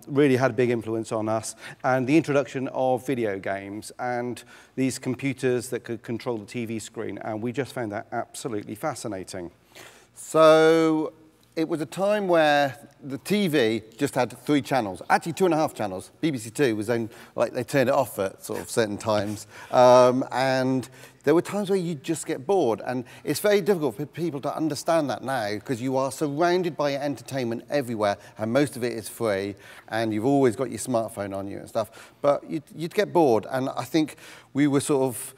really had a big influence on us, and the introduction of video games and these computers that could control the TV screen, and we just found that absolutely fascinating. So it was a time where the TV just had 3 channels, actually 2.5 channels. BBC Two was only, like, they turned it off at sort of certain times, and there were times where you'd just get bored, and it's very difficult for people to understand that now because you are surrounded by entertainment everywhere, and most of it is free, and you've always got your smartphone on you and stuff, but you'd get bored, and I think we were sort of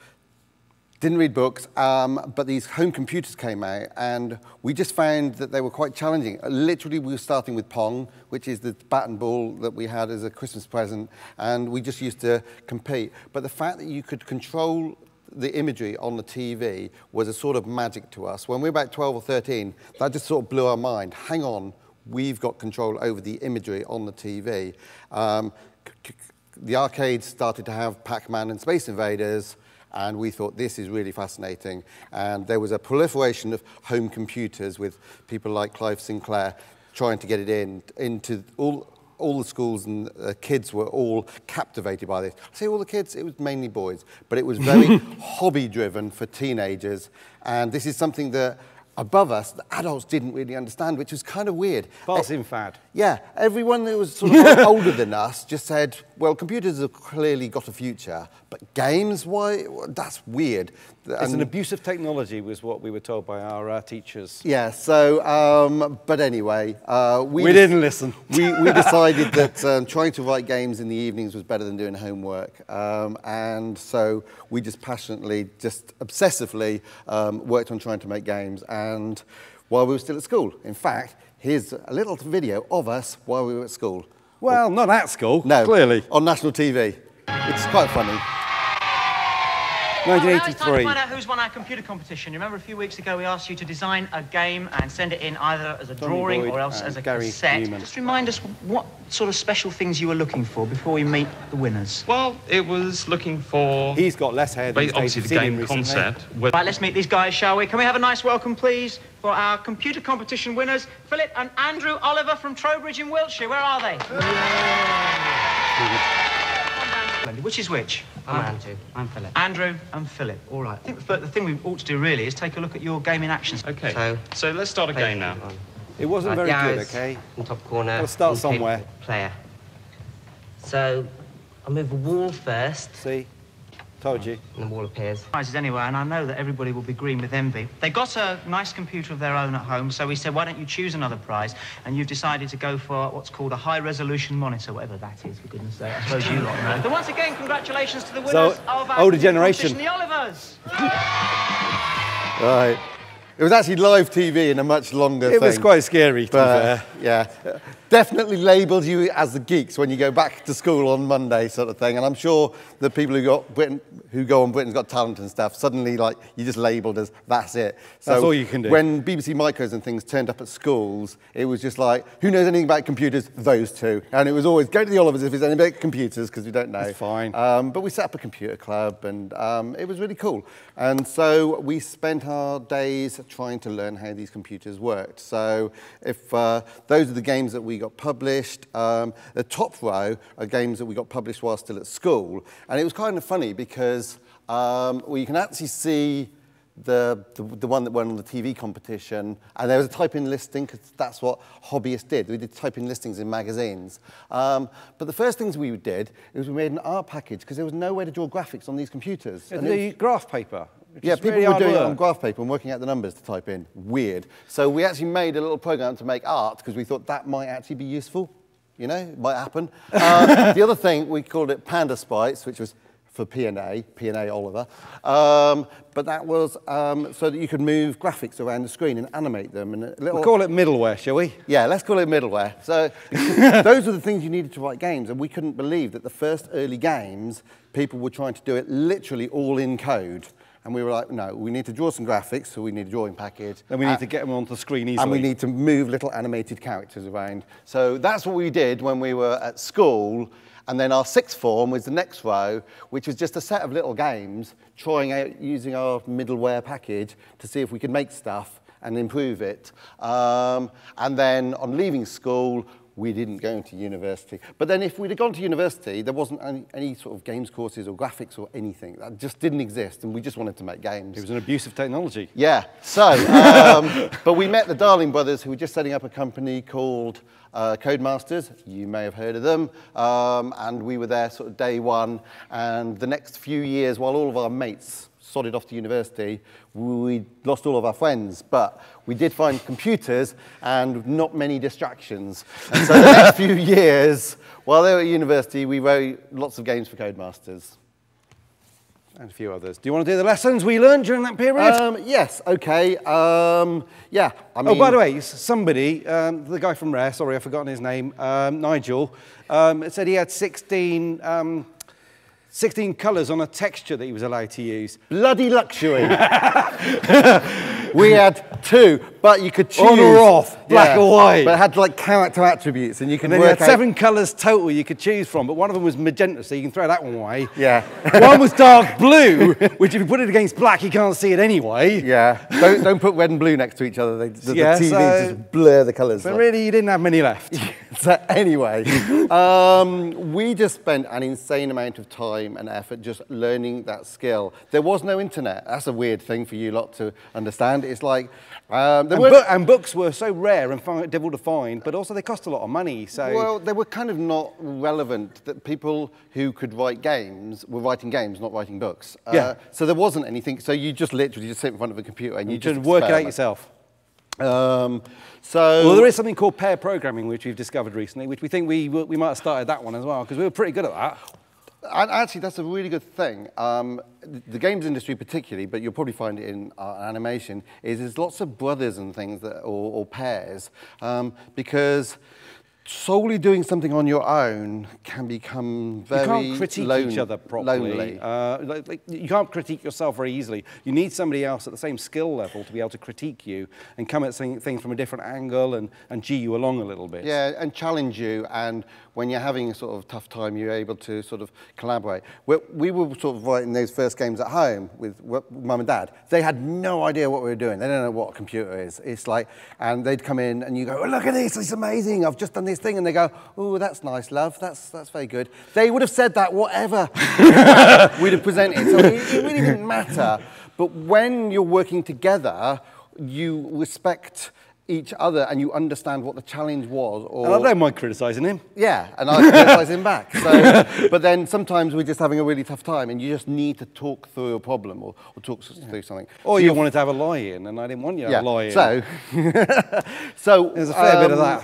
didn't read books, but these home computers came out, and we just found that they were quite challenging. Literally, we were starting with Pong, which is the bat and ball that we had as a Christmas present, and we just used to compete. But the fact that you could control the imagery on the TV was a sort of magic to us. When we were about 12 or 13, that just sort of blew our mind. Hang on, we've got control over the imagery on the TV. The arcades started to have Pac-Man and Space Invaders, and we thought this is really fascinating. And there was a proliferation of home computers with people like Clive Sinclair trying to get it into all the schools, and kids were all captivated by this. I say all the kids, it was mainly boys, but it was very hobby-driven for teenagers. And this is something that, above us, the adults didn't really understand, which was kind of weird. Passing fad. Yeah, everyone that was sort of older than us just said, well, computers have clearly got a future, but games, why? That's weird. It's an abuse of technology, was what we were told by our teachers. Yeah, so, but anyway. We didn't listen. We decided that trying to write games in the evenings was better than doing homework. And so we just passionately, just obsessively worked on trying to make games. And while we were still at school. In fact, here's a little video of us while we were at school. Well, not at school, no, clearly. On national TV. It's quite funny. 1983. Well, now it's time to find out who's won our computer competition. You remember a few weeks ago we asked you to design a game and send it in either as a drawing or else as a cassette. Just remind us what sort of special things you were looking for before we meet the winners. Well, it was looking for... He's got less hair than obviously the game concept. Right, let's meet these guys, shall we? Can we have a nice welcome, please, for our computer competition winners, Philip and Andrew Oliver from Trowbridge in Wiltshire. Where are they? Which is which? I'm Andrew. I'm Philip. Andrew and Philip. All right. I think the thing we ought to do really is take a look at your game in action. Okay. So let's start a game now. It wasn't very good, okay? In top corner. We'll start somewhere. Player. So I'll move a wall first. See? Told you. And the wall appears. Prizes anyway, and I know that everybody will be green with envy. They got a nice computer of their own at home, so we said, why don't you choose another prize? And you've decided to go for what's called a high-resolution monitor, whatever that is, for goodness sake. I suppose you lot know. So once again, congratulations to the winners of our older generation, the Olivers. Right. It was actually live TV in a much longer thing. It was quite scary, to be fair. Yeah. Definitely labelled you as the geeks when you go back to school on Monday, sort of thing. And I'm sure the people who go on Britain's Got Talent and stuff, suddenly, like, you're just labelled as that's it. So that's all you can do. When BBC Micros and things turned up at schools, it was just like, who knows anything about computers? Those two. And it was always, go to the Olivers if there's anything about computers, because we don't know. It's fine. But we set up a computer club, and it was really cool. And so we spent our days trying to learn how these computers worked. So if those are the games that we got published. The top row are games that we got published while still at school. And it was kind of funny because well, you can actually see the one that won on the TV competition, and there was a type-in listing, because that's what hobbyists did. We did type-in listings in magazines. But the first things we did is we made an art package, because there was no way to draw graphics on these computers. The graph paper. Yeah, is people really were hard doing it work. on graph paper and working out the numbers to type in. Weird. So we actually made a little program to make art because we thought that might actually be useful. You know, it might happen. The other thing, we called it Panda Sprites, which was for P&A Oliver. But that was so that you could move graphics around the screen and animate them. And We'll call it middleware, shall we? Yeah, let's call it middleware. So those are the things you needed to write games, and we couldn't believe that the first early games, people were trying to do it literally all in code. And we were like, no, we need to draw some graphics, so we need a drawing package. Then we need to get them onto the screen easily. And we need to move little animated characters around. So that's what we did when we were at school. And then our sixth form was the next row, which was just a set of little games, trying out using our middleware package to see if we could make stuff and improve it. And then on leaving school, we didn't go into university. But then if we'd have gone to university, there wasn't any sort of games courses or graphics or anything. That just didn't exist, and we just wanted to make games. It was an abuse of technology. Yeah, so, but we met the Darling brothers, who were just setting up a company called Codemasters. You may have heard of them. And we were there sort of day one. And the next few years, while all of our mates sodded off to university, we lost all of our friends, but we did find computers and not many distractions. And so the next few years, while they were at university, we wrote lots of games for Codemasters. And a few others. Do you want to do the lessons we learned during that period? Yes, okay. Yeah, I mean... Oh, by the way, somebody, the guy from Rare, sorry, I've forgotten his name, Nigel, said he had 16 colours on a texture that he was allowed to use. Bloody luxury. We had 2, but you could choose. On or off, black or white. But it had like character attributes, and you could and then work you had 7 colours total you could choose from, but one of them was magenta, so you can throw that one away. Yeah. One was dark blue, which if you put it against black, you can't see it anyway. Yeah. Don't put red and blue next to each other. The TVs just blur the colours. But really, you didn't have many left. So anyway, we just spent an insane amount of time and effort just learning that skill. There was no internet. That's a weird thing for you lot to understand. It's like... and books were so rare and difficult to find, but also they cost a lot of money. So well, they were kind of not relevant. That people who could write games were writing games, not writing books. Yeah. So there wasn't anything. So you just literally just sit in front of a computer and you just work it out yourself. Well, there is something called pair programming, which we've discovered recently, which we think we might have started that one as well, because we were pretty good at that. And actually, that's a really good thing. The games industry particularly, but you'll probably find it in animation, is there's lots of brothers and things, that, or pairs, because solely doing something on your own can become very lonely. You can't critique each other properly. You can't critique yourself very easily. You need somebody else at the same skill level to be able to critique you and come at things from a different angle and gee you along a little bit. Yeah, and challenge you. And when you're having a sort of tough time, you're able to sort of collaborate. We were sort of writing those first games at home with mum and dad. They had no idea what we were doing. They don't know what a computer is. It's like, and they'd come in and you go, oh, look at this, it's amazing. I've just done this thing. And they go, oh, that's nice, love. That's very good. They would have said that whatever we'd have presented. So it really didn't matter. But when you're working together, you respect each other and you understand what the challenge was. And I don't mind criticising him. Yeah, and I criticise him back. So, but then sometimes we're just having a really tough time and you just need to talk through a problem or talk through something. Or you wanted to have a lie-in and I didn't want you to have a lie-in. So there's a fair bit of that.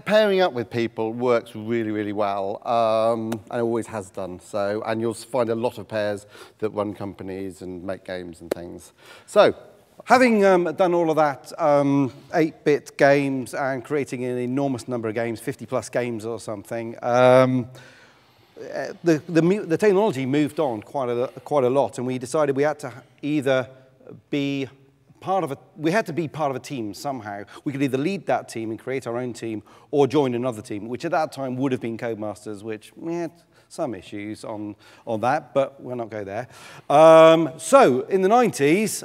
Pairing up with people works really, really well, and always has done. So, and you'll find a lot of pairs that run companies and make games and things. So, having done all of that 8-bit games and creating an enormous number of games, 50+ games or something, the technology moved on quite a lot, and we decided we had to either be part of a team somehow. We could either lead that team and create our own team or join another team, which at that time would have been Codemasters, which we had some issues on that, but we'll not go there. So in the 90s,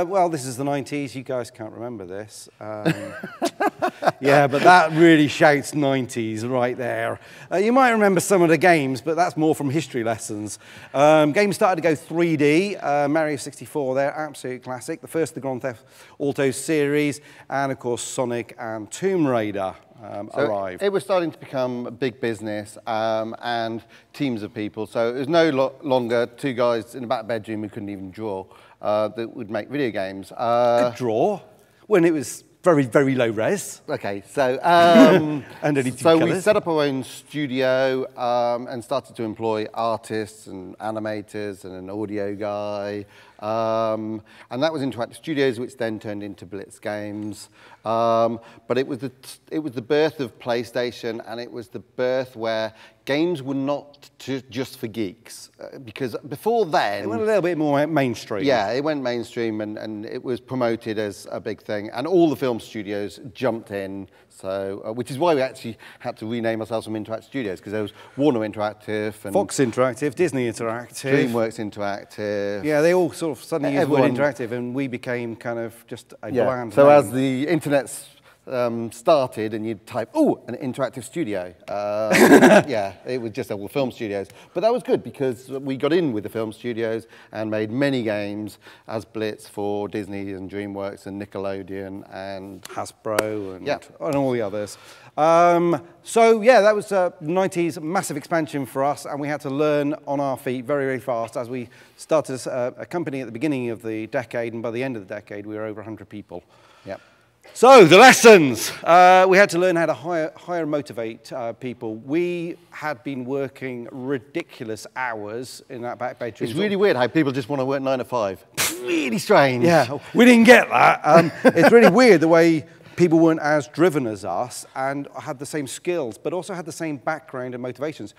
well, this is the 90s. You guys can't remember this. Yeah, but that really shouts 90s right there. You might remember some of the games, but that's more from history lessons. Games started to go 3D. Mario 64 there, absolute classic. The first of the Grand Theft Auto series, and of course Sonic and Tomb Raider arrived. It was starting to become a big business and teams of people. So it was no longer 2 guys in a back bedroom who couldn't even draw. that would make video games. Good draw, when it was very, very low res. Okay, so and only two so we colours. set up our own studio and started to employ artists and animators and an audio guy. And that was Interactive Studios, which then turned into Blitz Games. But it was the birth of PlayStation, and it was the birth where games were not just for geeks. Because before then... It went a little bit more mainstream. Yeah, it went mainstream, and it was promoted as a big thing. And all the film studios jumped in, so which is why we actually had to rename ourselves from Interactive Studios, because there was Warner Interactive, and Fox Interactive, Disney Interactive, DreamWorks Interactive. Yeah, they all sort of suddenly used the word Everyone- interactive, and we became kind of just a Yeah. bland So name. as the internet's started, and you'd type, oh, an interactive studio. Yeah, it was just all the film studios. But that was good because we got in with the film studios and made many games as Blitz for Disney and DreamWorks and Nickelodeon and Hasbro and, yeah. and all the others. So yeah, that was 90s massive expansion for us, and we had to learn on our feet very, very fast as we started a company at the beginning of the decade, and by the end of the decade, we were over 100 people. Yep. So, the lessons. We had to learn how to hire and motivate people. We had been working ridiculous hours in that back bedroom. It's really weird how people just want to work 9 to 5. Really strange. Yeah, we didn't get that. It's really weird the way people weren't as driven as us and had the same skills, but also had the same background and motivations.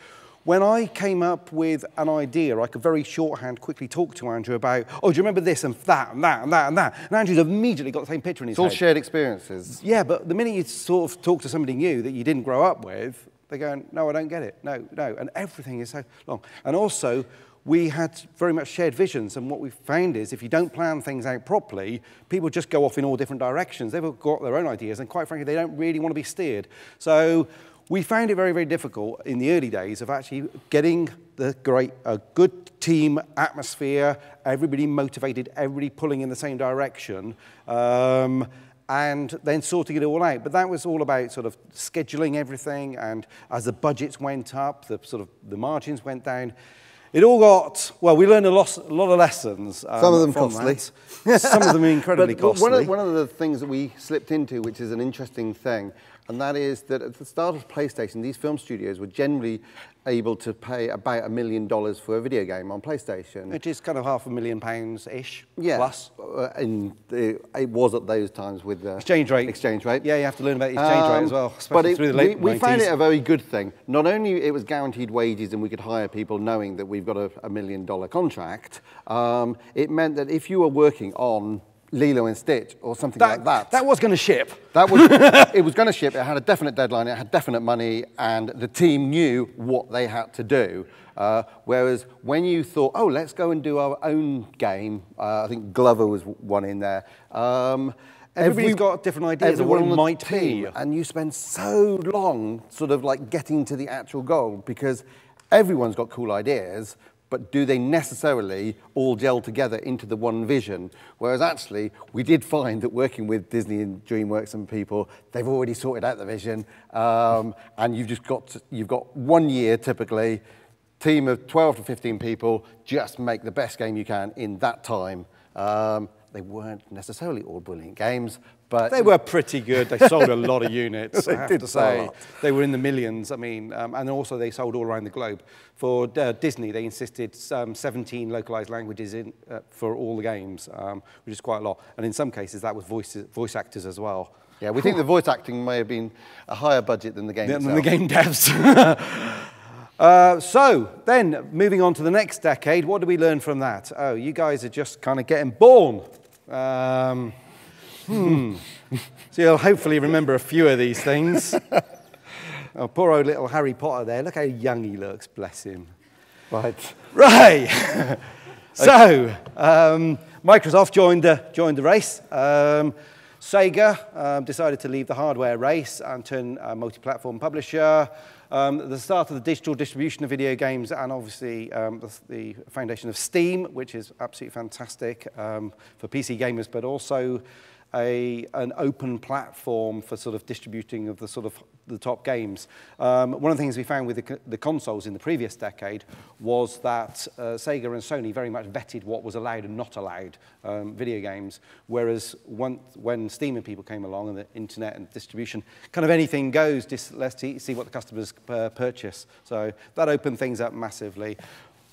When I came up with an idea, I could very shorthand quickly talk to Andrew about, oh, do you remember this and that and that and that and that? And Andrew's immediately got the same picture in his head. It's all shared experiences. Yeah, but the minute you sort of talk to somebody new that you didn't grow up with, they're going, no, I don't get it. No, no. And everything is so long. And also, we had very much shared visions, and what we found is if you don't plan things out properly, people just go off in all different directions. They've all got their own ideas, and quite frankly, they don't really want to be steered. So we found it very, very difficult in the early days of actually getting a good team atmosphere, everybody motivated, everybody pulling in the same direction, and then sorting it all out. But that was all about sort of scheduling everything, and as the budgets went up, the margins went down. It all got, well, we learned a lot of lessons. Some of them from costly. that. Some of them incredibly costly. One of the things that we slipped into, which is an interesting thing, and that is that at the start of PlayStation, these film studios were generally able to pay about $1 million for a video game on PlayStation. Which is kind of £500,000-ish plus. It was at those times with the exchange rate. Yeah, you have to learn about the exchange rate as well, especially through the late 90s. We found it a very good thing. Not only it was guaranteed wages and we could hire people knowing that we've got a $1 million contract, it meant that if you were working on Lilo and Stitch or something like that. That was going to ship. It was going to ship. It had a definite deadline. It had definite money, and the team knew what they had to do. Whereas when you thought, oh, let's go and do our own game, I think Glover was one in there. Everybody's got different ideas of what it might be. And you spend so long sort of like getting to the actual goal because everyone's got cool ideas, but do they necessarily all gel together into the one vision? Whereas actually, we did find that working with Disney and DreamWorks and people, they've already sorted out the vision, and you've got 1 year typically, team of 12 to 15 people, just make the best game you can in that time. They weren't necessarily all brilliant games, but they were pretty good. They sold a lot of units, I have to say. Sell. They were in the millions, I mean, and also they sold all around the globe. For Disney, they insisted 17 localized languages for all the games, which is quite a lot. And in some cases, that was voice actors as well. Yeah, we think the voice acting may have been a higher budget than the game itself. Than the game devs. So, then, moving on to the next decade, what do we learn from that? Oh, you guys are just kind of getting born. So you'll hopefully remember a few of these things. Oh, poor old little Harry Potter there. Look how young he looks, bless him. Right. Right. So, Microsoft joined the race. Sega decided to leave the hardware race and turn a multi-platform publisher. The start of the digital distribution of video games, and obviously the foundation of Steam, which is absolutely fantastic for PC gamers, but also an open platform for sort of distributing of the sort of the top games. One of the things we found with the consoles in the previous decade was that Sega and Sony very much vetted what was allowed and not allowed video games, whereas when Steam and people came along and the internet and distribution, kind of anything goes, just let's see what the customers purchase. So that opened things up massively.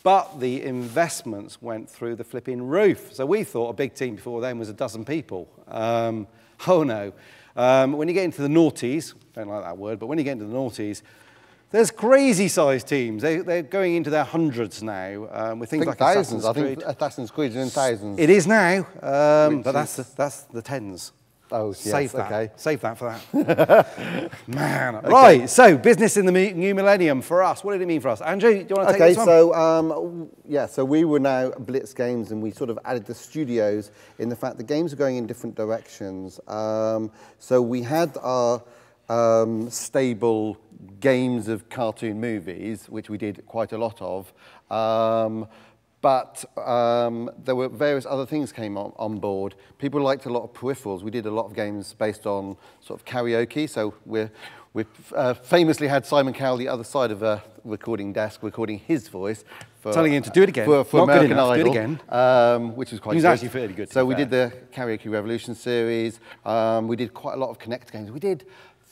But the investments went through the flipping roof. So we thought a big team before then was a dozen people. Oh no. When you get into the noughties, don't like that word, but when you get into the noughties, there's crazy-sized teams. They're going into their hundreds now with things like thousands. Assassin's Creed. I think Assassin's Creed is in thousands. It is now, but that's the tens. Oh, yes, Save that. okay. Save that for that. Man. Okay. Right, so business in the new millennium for us. What did it mean for us? Andrew, do you want to take this one? So, so we were now Blitz Games, and we sort of added the studios in the fact the games are going in different directions. So we had our stable games of cartoon movies, which we did quite a lot of. But there were various other things came on board. People liked a lot of peripherals. We did a lot of games based on sort of karaoke. So we famously had Simon Cowell the other side of a recording desk recording his voice. Telling him to do it again. For Not American good enough, Idol, do it again. which was quite He was good. actually fairly good. So we did the Karaoke Revolution series. We did quite a lot of Connect games. We did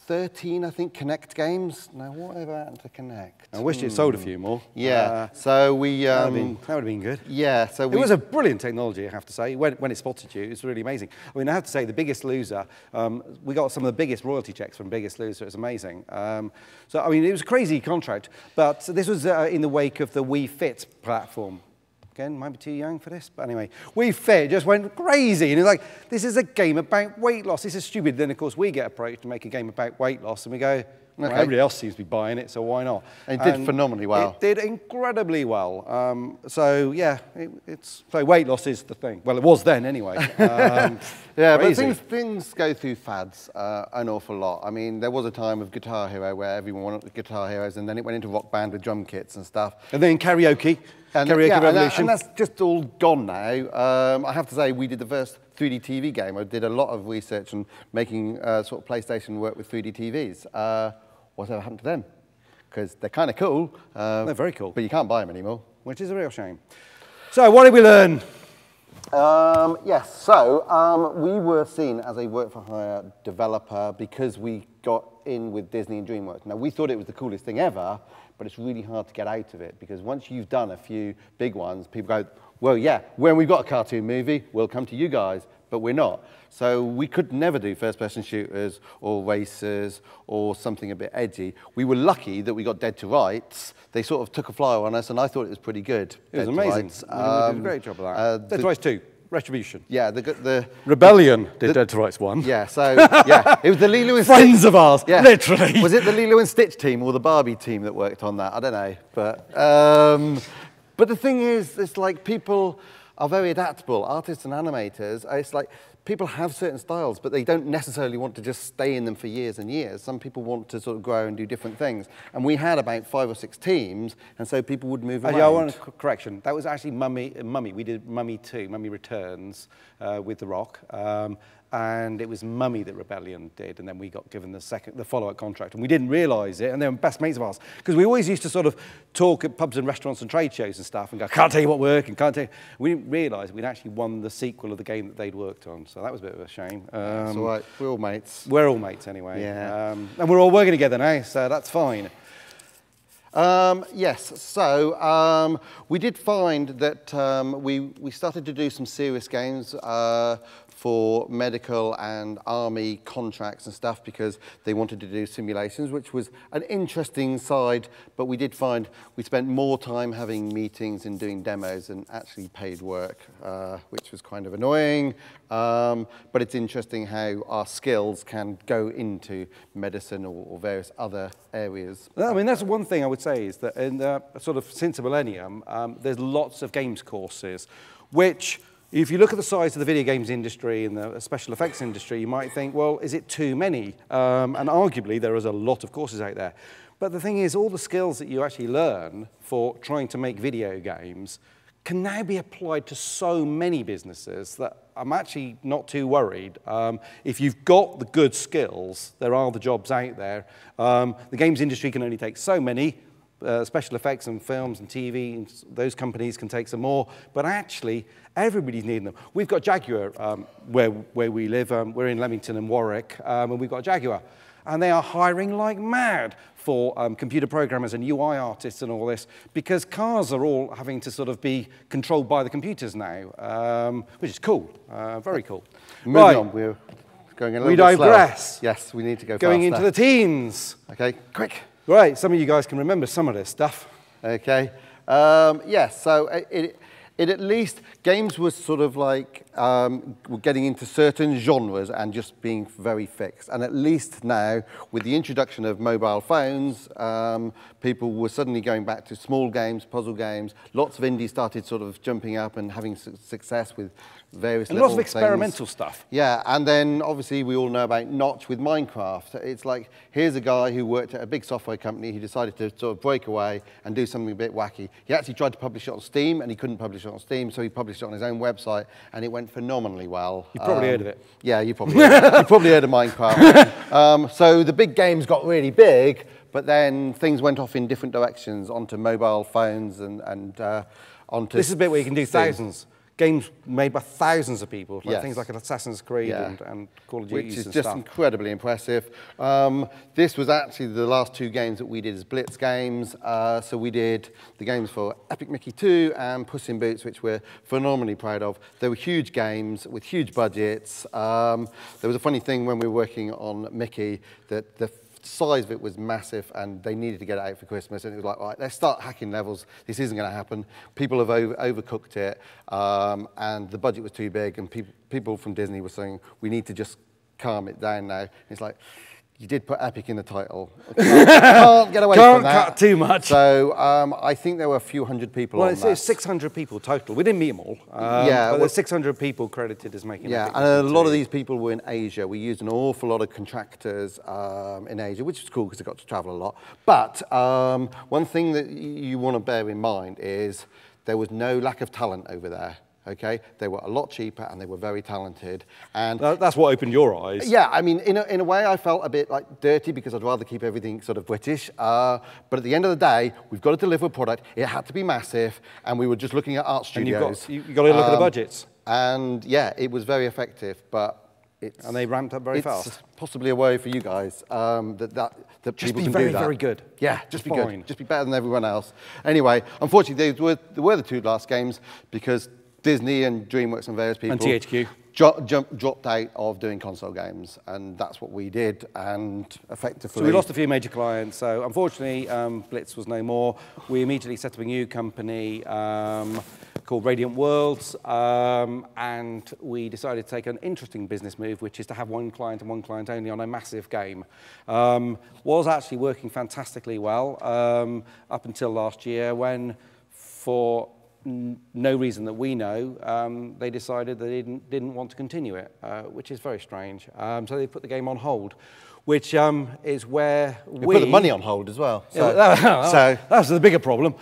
13, I think, Connect games. Now, whatever happened to Connect? I wish it sold a few more. Yeah, so we... that would have been good. Yeah, so it was a brilliant technology, I have to say. When it spotted you, it was really amazing. I mean, I have to say, The Biggest Loser, we got some of the biggest royalty checks from Biggest Loser. It was amazing. So, I mean, it was a crazy contract, but this was in the wake of the Wii Fit platform. Again, might be too young for this, but anyway. Wii Fit just went crazy, and it's like, this is a game about weight loss. This is stupid. Then, of course, we get approached to make a game about weight loss, and we go, well, everybody else seems to be buying it, so why not? And it did phenomenally well. It did incredibly well. So, yeah, so weight loss is the thing. Well, it was then, anyway. Yeah, crazy. But things go through fads an awful lot. I mean, there was a time of Guitar Hero where everyone wanted Guitar Heroes, and then it went into Rock Band with drum kits and stuff. And then karaoke. Karaoke Revolution. And that's just all gone now. I have to say, we did the first 3D TV game. I did a lot of research on making sort of PlayStation work with 3D TVs. Whatever happened to them? Because they're kind of cool. They're very cool. But you can't buy them anymore. Which is a real shame. So, what did we learn? Yes, so we were seen as a work-for-hire developer because we got in with Disney and DreamWorks. Now, we thought it was the coolest thing ever, but it's really hard to get out of it because once you've done a few big ones, people go, well, yeah, when we've got a cartoon movie, we'll come to you guys, but we're not. So we could never do first-person shooters or racers or something a bit edgy. We were lucky that we got Dead to Rights. They sort of took a flyer on us, and I thought it was pretty good. It was amazing. We did a great job of that. Dead to Rights 2. Retribution. Yeah, the Rebellion did Dead to Rights 1. Yeah, so, yeah, it was the Lilo and Friends Stitch. of ours, literally. Was it the Lilo and Stitch team or the Barbie team that worked on that? I don't know. But the thing is, it's like people are very adaptable, artists and animators. It's like people have certain styles, but they don't necessarily want to just stay in them for years and years. Some people want to sort of grow and do different things. And we had about 5 or 6 teams, and so people would move around. Yeah, I want a correction. That was actually Mummy. We did Mummy 2, Mummy Returns with The Rock. And it was Mummy that Rebellion did, and then we got given the follow-up contract, and we didn't realise it, and they were best mates of ours, because we always used to sort of talk at pubs and restaurants and trade shows and stuff, and go, can't tell you what worked, and can't tell you. We didn't realise we'd actually won the sequel of the game that they'd worked on, so that was a bit of a shame. That's all right, we're all mates. We're all mates anyway. Yeah. And we're all working together now, so that's fine. Yes, so we did find that we started to do some serious games for medical and army contracts and stuff because they wanted to do simulations, which was an interesting side, but we did find we spent more time having meetings and doing demos than actually paid work, which was kind of annoying, but it's interesting how our skills can go into medicine or various other areas. I mean, that's one thing I would say is that in sort of since the millennium, there's lots of games courses, which if you look at the size of the video games industry and the special effects industry, you might think, well, is it too many? And arguably, there is a lot of courses out there. But the thing is, all the skills that you actually learn for trying to make video games can now be applied to so many businesses that I'm actually not too worried. If you've got the good skills, there are the jobs out there. The games industry can only take so many. Special effects and films and TV, and those companies can take some more, but actually everybody's needing them. We've got Jaguar where we live. We're in Leamington and Warwick, and we've got Jaguar. And they are hiring like mad for computer programmers and UI artists and all this, because cars are all having to sort of be controlled by the computers now, which is cool, very cool. Moving on, we're going a little bit slower. We digress. Yes, we need to go Going faster. into the teens. Okay, quick. Right, some of you guys can remember some of this stuff. Okay. Yes, so it at least, games was sort of like, were getting into certain genres and just being very fixed. And at least now, with the introduction of mobile phones, people were suddenly going back to small games, puzzle games. Lots of indies started sort of jumping up and having success with various and little lots of experimental things. Stuff. Yeah, and then obviously we all know about Notch with Minecraft. It's like, here's a guy who worked at a big software company who decided to sort of break away and do something a bit wacky. He actually tried to publish it on Steam, and he couldn't publish it on Steam, so he published it on his own website, and it went phenomenally well. You probably heard of it. Yeah, you probably heard, you probably heard of Minecraft. So the big games got really big, but then things went off in different directions onto mobile phones and onto... This is a bit where you can do Steam. thousands. Games made by thousands of people, like Yes. things like Assassin's Creed and Call of Duty Which is and just stuff. incredibly impressive. This was actually the last two games that we did as Blitz games. So we did the games for Epic Mickey 2 and Puss in Boots, which we're phenomenally proud of. They were huge games with huge budgets. There was a funny thing when we were working on Mickey that the size of it was massive, and they needed to get it out for Christmas, and it was like, all right, let's start hacking levels. This isn't going to happen. People have overcooked it, and the budget was too big, and people from Disney were saying, we need to just calm it down now. And it's like, you did put Epic in the title. Can't get away from that. Can't cut too much. So I think there were a few hundred people on that. Well, it's 600 people total. We didn't meet them all. But there's 600 people credited as making Yeah, Epic and a Mickey lot 2. of these people were in Asia. We used an awful lot of contractors in Asia, which was cool because I got to travel a lot. But one thing that you want to bear in mind is there was no lack of talent over there. Okay, they were a lot cheaper and they were very talented. And that's what opened your eyes. Yeah, I mean, in a way, I felt a bit like dirty because I'd rather keep everything sort of British. But at the end of the day, we've got to deliver a product. It had to be massive, and we were just looking at art studios. And you've got to look at the budgets. And yeah, it was very effective, but and they ramped up very fast. It's possibly a worry for you guys that just people be can very, do that. very good. Yeah, just be fine. good. Just be better than everyone else. Anyway, unfortunately, they were the two last games because Disney and DreamWorks and various people And THQ. dropped out of doing console games, and that's what we did, and effectively... So we lost a few major clients, so unfortunately Blitz was no more. We immediately set up a new company called Radiant Worlds, and we decided to take an interesting business move, which is to have one client and one client only on a massive game. Was actually working fantastically well up until last year when, for no reason that we know, they decided they didn't want to continue it, which is very strange. So they put the game on hold, which is where we put the money on hold as well. So, so that's the bigger problem.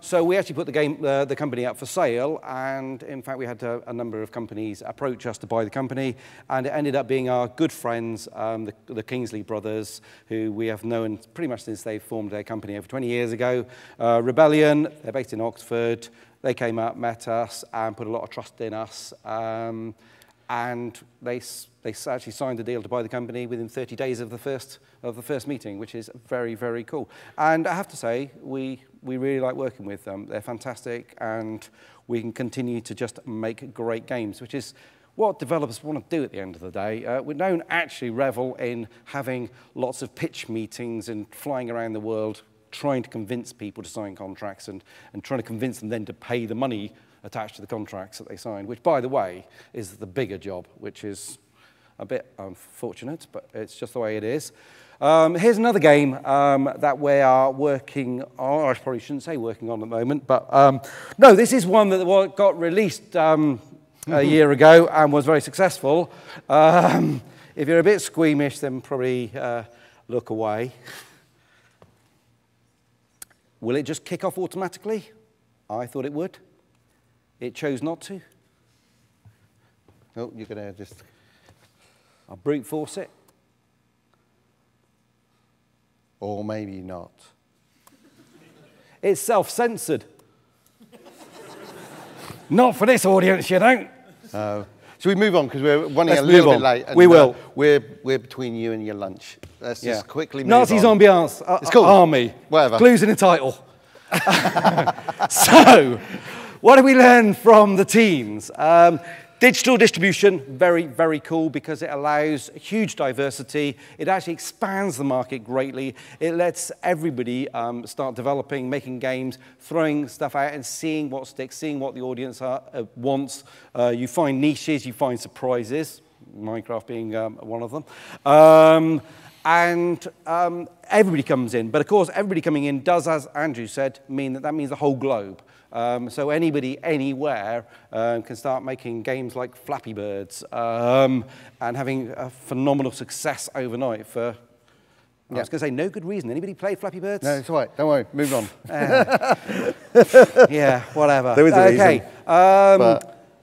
So we actually put the company up for sale, and in fact we had a number of companies approach us to buy the company, and it ended up being our good friends, the Kingsley brothers, who we have known pretty much since they formed their company over 20 years ago. Rebellion, they're based in Oxford. They came up, met us, and put a lot of trust in us. And they actually signed a deal to buy the company within 30 days of the first meeting, which is very, very cool. And I have to say, we really like working with them. They're fantastic, and we can continue to just make great games, which is what developers want to do at the end of the day. We don't actually revel in having lots of pitch meetings and flying around the world trying to convince people to sign contracts and trying to convince them then to pay the money attached to the contracts that they signed, which, by the way, is the bigger job, which is a bit unfortunate, but it's just the way it is. Here's another game that we are working on. I probably shouldn't say working on at the moment, but no, this is one that got released a year ago and was very successful. If you're a bit squeamish, then probably look away. Will it just kick off automatically? I thought it would. It chose not to. Oh, you're going to just... I'll brute force it. Or maybe not. It's self-censored. Not for this audience, you don't. Should we move on? Because we're running Let's a little move bit on. late. And, We will. We're between you and your lunch. Let's just quickly move Nazis on. ambiance, It's cool. army. Whatever. Clues in the title. So, what do we learn from the teams? Digital distribution, very, very cool because it allows huge diversity. It actually expands the market greatly. It lets everybody start developing, making games, throwing stuff out and seeing what sticks, seeing what the audience wants. You find niches, you find surprises, Minecraft being one of them. Everybody comes in. But of course, everybody coming in does, as Andrew said, mean that means the whole globe. So anybody, anywhere, can start making games like Flappy Birds and having a phenomenal success overnight for, I was going to say, no good reason. Anybody played Flappy Birds? No, it's all right. Don't worry. Move on. Yeah, whatever. There is a reason.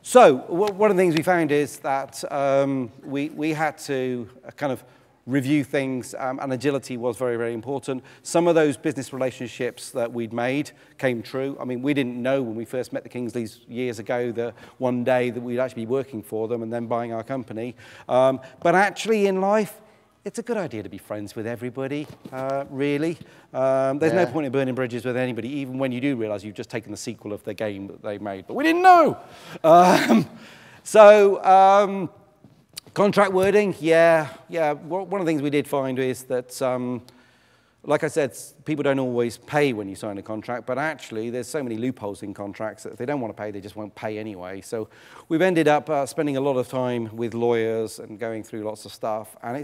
So one of the things we found is that we had to kind of review things, and agility was very, very important. Some of those business relationships that we'd made came true. I mean, we didn't know when we first met the Kingsleys years ago that one day that we'd actually be working for them and then buying our company. But actually in life, it's a good idea to be friends with everybody, really. There's no point in burning bridges with anybody, even when you do realize you've just taken the sequel of the game that they made. But we didn't know! Contract wording, yeah. One of the things we did find is that, like I said, people don't always pay when you sign a contract, but actually there's so many loopholes in contracts that if they don't want to pay, they just won't pay anyway. So we've ended up spending a lot of time with lawyers and going through lots of stuff, and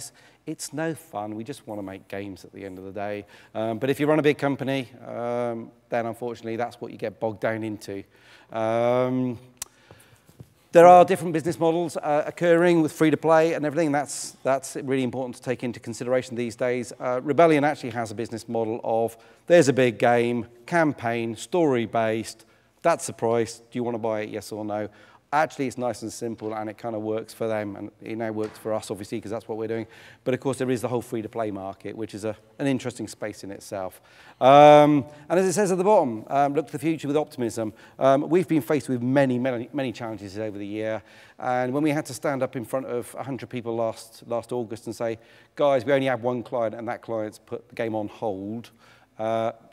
it's no fun. We just want to make games at the end of the day. But if you run a big company, then unfortunately that's what you get bogged down into. There are different business models occurring with free-to-play and everything. That's really important to take into consideration these days. Rebellion actually has a business model of there's a big game, campaign, story-based, that's the price, do you want to buy it, yes or no? Actually, it's nice and simple, and it kind of works for them, and it now works for us, obviously, because that's what we're doing. But, of course, there is the whole free-to-play market, which is an interesting space in itself. And as it says at the bottom, look to the future with optimism. We've been faced with many, many, many challenges over the year, and when we had to stand up in front of 100 people last August and say, guys, we only have one client, and that client's put the game on hold,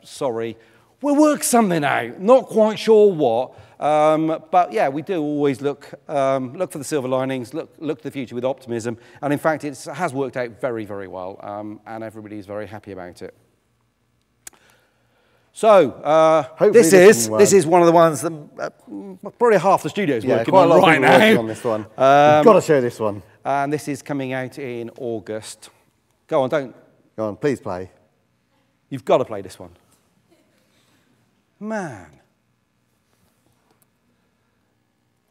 sorry, we'll work something out, not quite sure what. But yeah, we do always look for the silver linings, look to the future with optimism. And in fact, it has worked out very, very well. And everybody's very happy about it. So this is one of the ones that probably half the studio's working on right now. Working on this one. You've got to show this one. And this is coming out in August. Go on, please play. You've got to play this one. Man.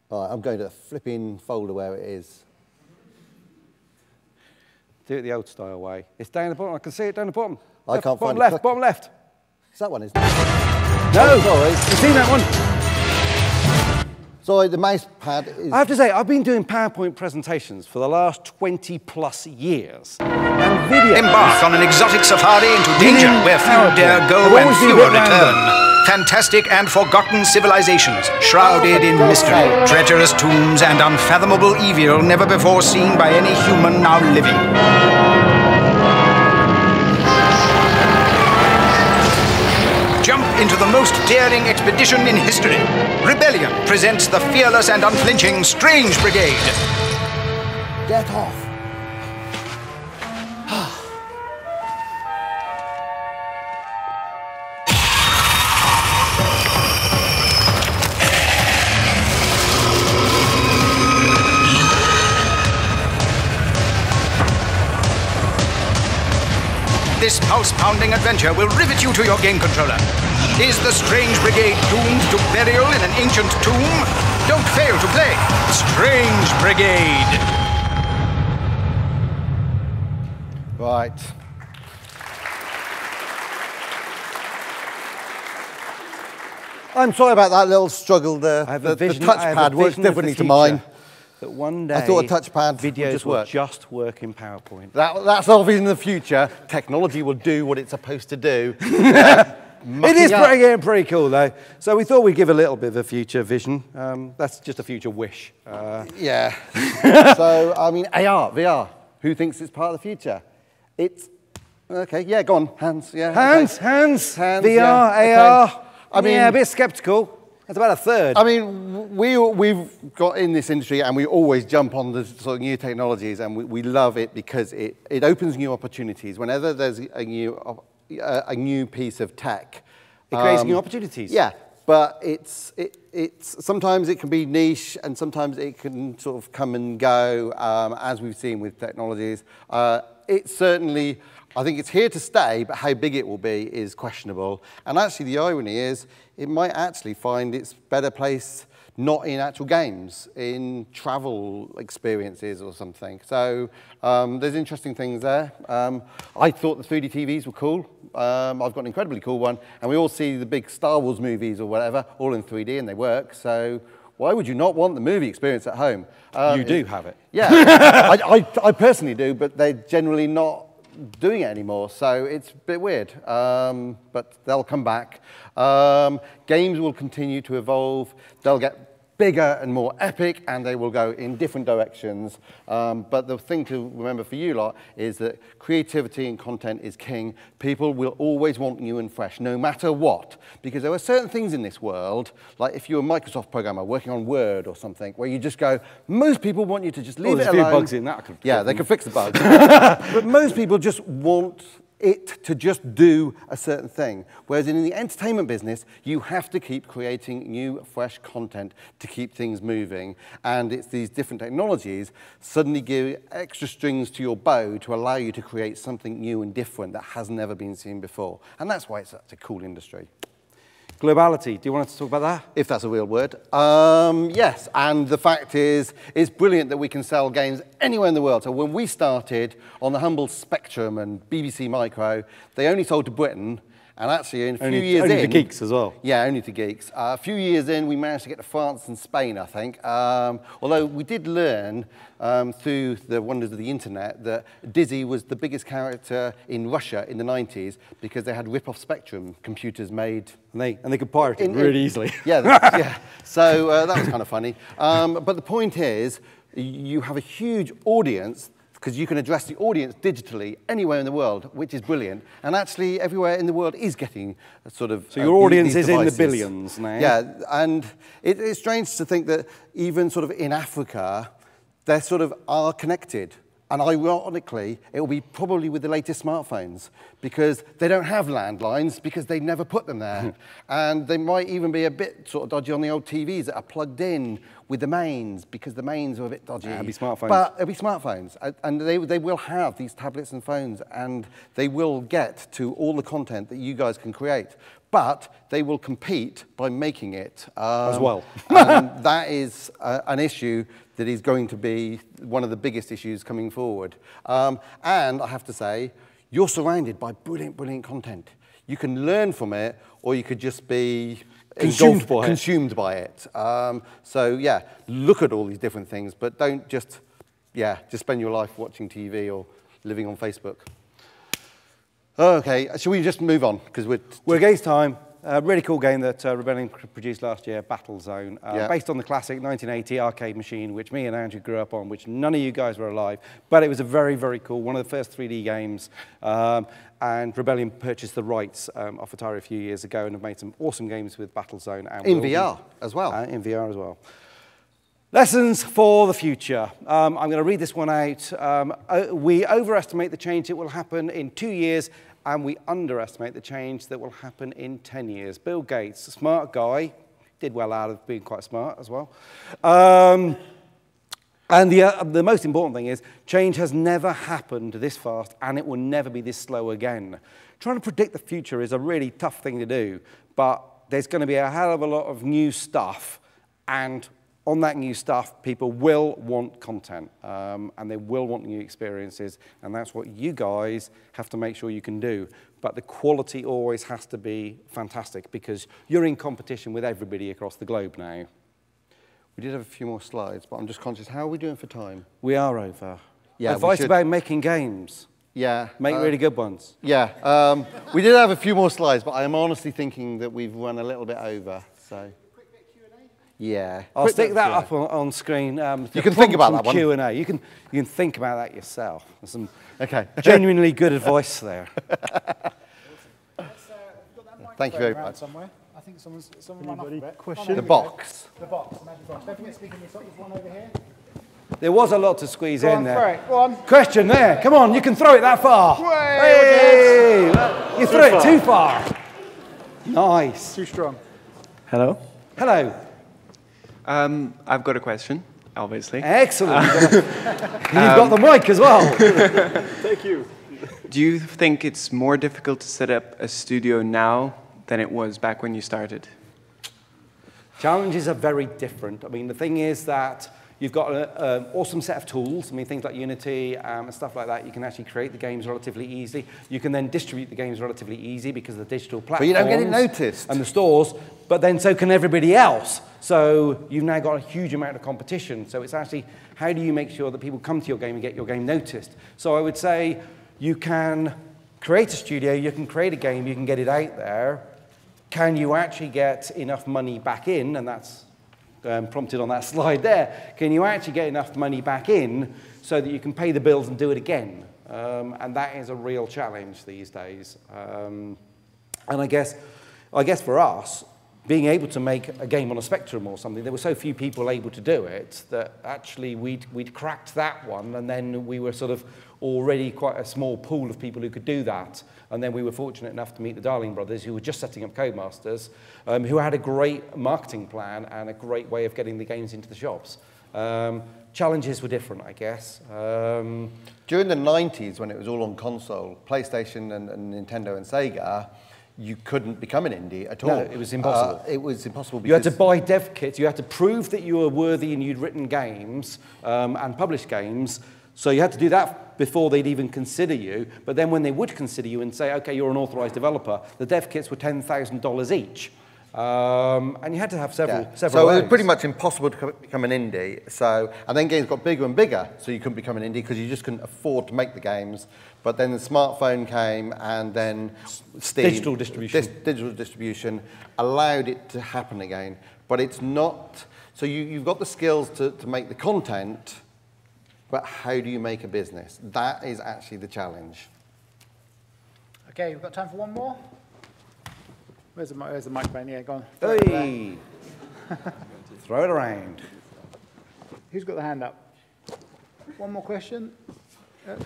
All right, I'm going to flipping folder where it is. Do it the old style way. It's down the bottom. I can see it down the bottom. I can't find it. Bottom left. It's that one, isn't it? No, sorry. You've seen that one? Sorry, the mouse pad is... I have to say, I've been doing PowerPoint presentations for the last 20+ years. And videos... Embark on an exotic safari into danger where few dare go and fewer return. Fantastic and forgotten civilizations, shrouded in mystery, treacherous tombs and unfathomable evil never before seen by any human now living. Jump into the most daring expedition in history. Rebellion presents the fearless and unflinching Strange Brigade. Get off. This pulse-pounding adventure will rivet you to your game controller. Is the Strange Brigade doomed to burial in an ancient tomb? Don't fail to play Strange Brigade. Right. I'm sorry about that little struggle there. The touchpad works differently to mine. That one day, I thought a touchpad videos will just work in PowerPoint. That's obviously in the future. Technology will do what it's supposed to do. It is pretty cool, though. So we thought we'd give a little bit of a future vision. That's just a future wish. Yeah. So, I mean, AR, VR. Who thinks it's part of the future? It's... Okay, yeah, go on. Hands, yeah. Hands, VR, yeah. AR. Okay. I mean, yeah, a bit sceptical. That's about a third. I mean, we've got in this industry and we always jump on the sort of new technologies, and we love it because it opens new opportunities. Whenever there's a new piece of tech, it creates new opportunities. Yeah, but it's sometimes it can be niche, and sometimes it can sort of come and go, as we've seen with technologies. It's certainly, I think it's here to stay, but how big it will be is questionable. And actually, the irony is, it might actually find its better place not in actual games, in travel experiences or something. So there's interesting things there. I thought the 3D TVs were cool. I've got an incredibly cool one. And we all see the big Star Wars movies or whatever, all in 3D, and they work. So why would you not want the movie experience at home? You do have it. Yeah, I personally do, but they're generally not doing it anymore, so it's a bit weird, but they'll come back. Games will continue to evolve. They'll get bigger and more epic, and they will go in different directions. But the thing to remember for you lot is that creativity and content is king. People will always want new and fresh, no matter what, because there are certain things in this world, like if you're a Microsoft programmer working on Word or something, where you just go, most people want you to just leave it alone. There's a few bugs in that. Yeah, they can fix the bugs. But most people just want it to just do a certain thing. Whereas in the entertainment business, you have to keep creating new, fresh content to keep things moving. And it's these different technologies suddenly give extra strings to your bow to allow you to create something new and different that has never been seen before. And that's why it's such a cool industry. Globality, do you want us to talk about that? If that's a real word. Yes, and the fact is, it's brilliant that we can sell games anywhere in the world. So when we started on the humble Spectrum and BBC Micro, they only sold to Britain, and actually in a few years in... Only to geeks as well. Yeah, only to geeks. A few years in, we managed to get to France and Spain, I think. Although we did learn through the wonders of the internet that Dizzy was the biggest character in Russia in the 90s because they had rip-off Spectrum computers made... And they could pirate it really easily. Yeah, yeah. So that was kind of funny. But the point is, you have a huge audience because you can address the audience digitally anywhere in the world, which is brilliant. And actually, everywhere in the world is getting a sort of... So your audience is in the billions now. Yeah, and it's strange to think that even sort of in Africa, they sort of are connected. And ironically, it will be probably with the latest smartphones because they don't have landlines because they never put them there. And they might even be a bit sort of dodgy on the old TVs that are plugged in with the mains because the mains are a bit dodgy. It'll be smartphones. But it'll be smartphones. And they will have these tablets and phones, and they will get to all the content that you guys can create. But they will compete by making it. As well. And that is an issue that is going to be one of the biggest issues coming forward. And I have to say, you're surrounded by brilliant, brilliant content. You can learn from it, or you could just be consumed by it. So yeah, look at all these different things, but don't just spend your life watching TV or living on Facebook. Okay, shall we just move on? Because we're against time. Really cool game that Rebellion produced last year, Battlezone, based on the classic 1980 arcade machine, which me and Andrew grew up on, which none of you guys were alive, but it was a very, very cool, one of the first 3D games. And Rebellion purchased the rights off Atari a few years ago and have made some awesome games with Battlezone. And in VR as well. In VR as well. Lessons for the future. I'm going to read this one out. We overestimate the change that will happen in 2 years, and we underestimate the change that will happen in 10 years. Bill Gates, a smart guy, did well out of being quite smart as well. And the most important thing is, change has never happened this fast, and it will never be this slow again. Trying to predict the future is a really tough thing to do, but there's going to be a hell of a lot of new stuff, and on that new stuff, people will want content, and they will want new experiences, and that's what you guys have to make sure you can do. but the quality always has to be fantastic because you're in competition with everybody across the globe now. We did have a few more slides, but I'm just conscious, how are we doing for time? We are over. Yeah, advice about making games. Yeah. Make really good ones. Yeah. We did have a few more slides, but I'm honestly thinking that we've run a little bit over, so. Yeah. I'll stick that up on screen. You can think about that one. Q&A. You can think about that yourself. There's some genuinely good advice there. Thank you very much. Somewhere. I think someone ran off a bit. Question? The box. The box, the magic box. Don't forget speaking this up. There's one over here. There was a lot to squeeze in there. Throw it. Go on. Question there. Come on, you can throw it that far. Hey! You threw it too far. Nice. Too strong. Hello. Hello. I've got a question, obviously. Excellent. You've got the mic as well. Thank you. Do you think it's more difficult to set up a studio now than it was back when you started? Challenges are very different. I mean, the thing is that you've got an awesome set of tools. I mean, things like Unity and stuff like that. You can actually create the games relatively easily. You can then distribute the games relatively easy because of the digital platforms. But you don't get it noticed. And the stores. But then so can everybody else. So you've now got a huge amount of competition. So it's actually, how do you make sure that people come to your game and get your game noticed? So I would say you can create a studio, you can create a game, you can get it out there. Can you actually get enough money back in? And that's prompted on that slide there. Can you actually get enough money back in so that you can pay the bills and do it again? And that is a real challenge these days. And I guess for us, being able to make a game on a Spectrum or something, there were so few people able to do it that actually we'd cracked that one, and then we were sort of already quite a small pool of people who could do that. And then we were fortunate enough to meet the Darling brothers, who were just setting up Codemasters, who had a great marketing plan and a great way of getting the games into the shops. Challenges were different, I guess. During the 90s, when it was all on console, PlayStation and Nintendo and Sega, you couldn't become an indie at all. No, it was impossible. It was impossible because you had to buy dev kits. You had to prove that you were worthy and you'd written games and published games. So you had to do that before they'd even consider you. But then when they would consider you and say, OK, you're an authorized developer, the dev kits were $10,000 each. And you had to have several So it rounds. was pretty much impossible to become an indie. So, and then games got bigger and bigger, so you couldn't become an indie because you just couldn't afford to make the games. But then the smartphone came, and then Steam, digital distribution. Digital distribution allowed it to happen again. But it's not, so you've got the skills to make the content, but how do you make a business? That is actually the challenge. Okay, we've got time for one more. Where's the microphone? Yeah, go on. Hey. Throw it around. Who's got the hand up? One more question.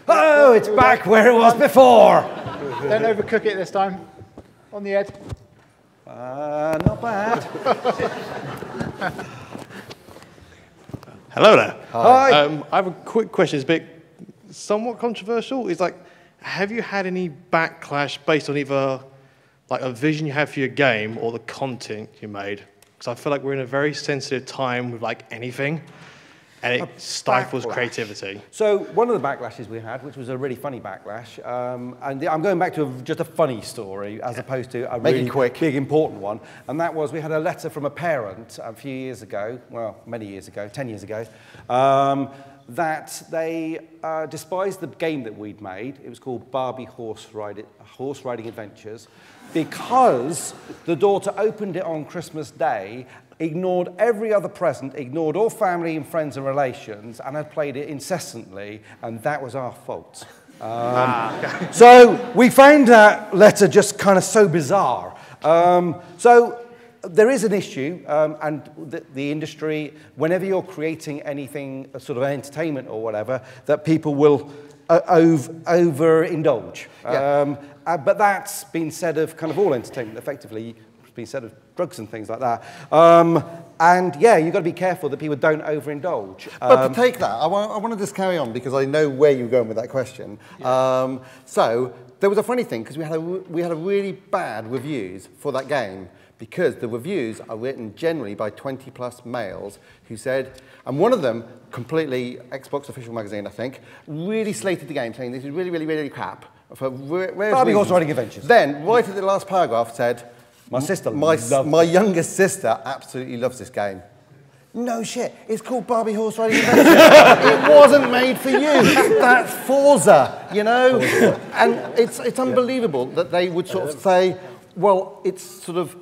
Oh, it's back where it was before. Don't overcook it this time. On the head. Not bad. Hello there. Hi. I have a quick question. It's a bit somewhat controversial. It's like, have you had any backlash based on either like a vision you have for your game or the content you made? Because I feel like we're in a very sensitive time with like anything, and it stifles creativity. So one of the backlashes we had, which was a really funny backlash, and I'm going back to just a funny story as opposed to a really big important one, and that was we had a letter from a parent a few years ago, well, many years ago, 10 years ago, that they despised the game that we'd made. It was called Barbie Horse Riding Adventures, because the daughter opened it on Christmas Day, ignored every other present, ignored all family and friends and relations, and had played it incessantly, and that was our fault. So we found that letter just kind of so bizarre. So there is an issue, and the industry, whenever you're creating anything, sort of entertainment or whatever, that people will overindulge. Yeah. But that's been said of kind of all entertainment, effectively. It's been said of drugs and things like that. And yeah, you've got to be careful that people don't overindulge. But to take that, I want to just carry on because I know where you're going with that question. Yeah. So there was a funny thing because we had a really bad reviews for that game, because the reviews are written generally by 20-plus males who said, and one of them, completely Xbox Official Magazine, I think, really slated the game, saying this is really, really, really crap. For Barbie horse riding adventures. Then, right at the last paragraph said, my sister my youngest sister absolutely loves this game. No shit, it's called Barbie Horse Riding Adventure. It wasn't made for you. That's Forza, you know? And it's unbelievable that they would sort of say, well, it's sort of,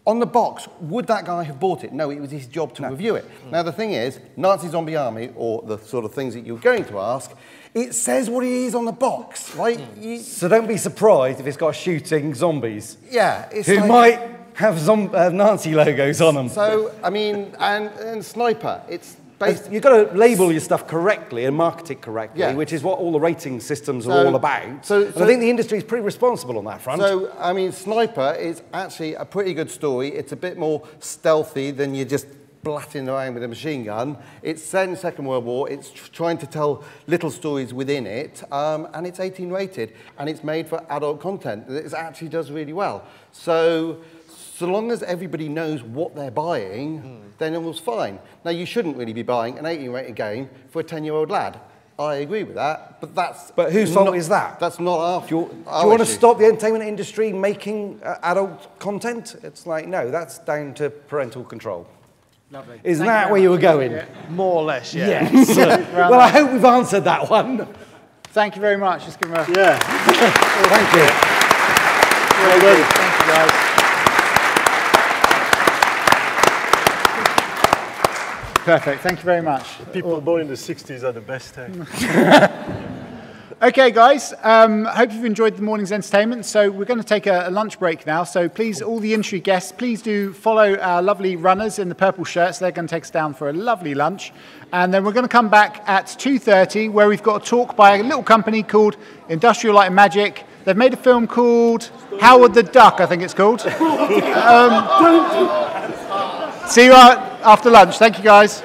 on the box, would that guy have bought it? No, it was his job to review it. Now, the thing is, Nazi Zombie Army, or the sort of things that you're going to ask, it says what it is on the box, right? So don't be surprised if it's got shooting zombies. Yeah. It's who like, might have Nazi logos on them. So, I mean, and Sniper, it's based... You've got to label your stuff correctly and market it correctly, Yeah. which is what all the rating systems are all about. So and I think the industry is pretty responsible on that front. So, I mean, Sniper is actually a pretty good story. It's a bit more stealthy than you just blatting around with a machine gun. It's set in the Second World War. It's trying to tell little stories within it, and it's 18 rated, and it's made for adult content. It actually does really well. So long as everybody knows what they're buying, then it was fine. Now, you shouldn't really be buying an 18 rated game for a 10-year-old lad. I agree with that, but that's... But whose fault is that? That's not our... Do you want to stop the entertainment industry making adult content? It's like, no, that's down to parental control. Lovely. Isn't that where you were going? Yeah. More or less, yeah. Yes. Well, I hope we've answered that one. Thank you very much. Just give him a... Yeah. Thank you. Well done. Thank you, guys. Perfect. Thank you very much. People born in the 60s are the best. Okay, guys, hope you've enjoyed the morning's entertainment. So we're going to take a lunch break now. So please, all the industry guests, please do follow our lovely runners in the purple shirts. They're going to take us down for a lovely lunch. And then we're going to come back at 2:30, where we've got a talk by a little company called Industrial Light and Magic. They've made a film called Howard the Duck, I think it's called. See you after lunch. Thank you, guys.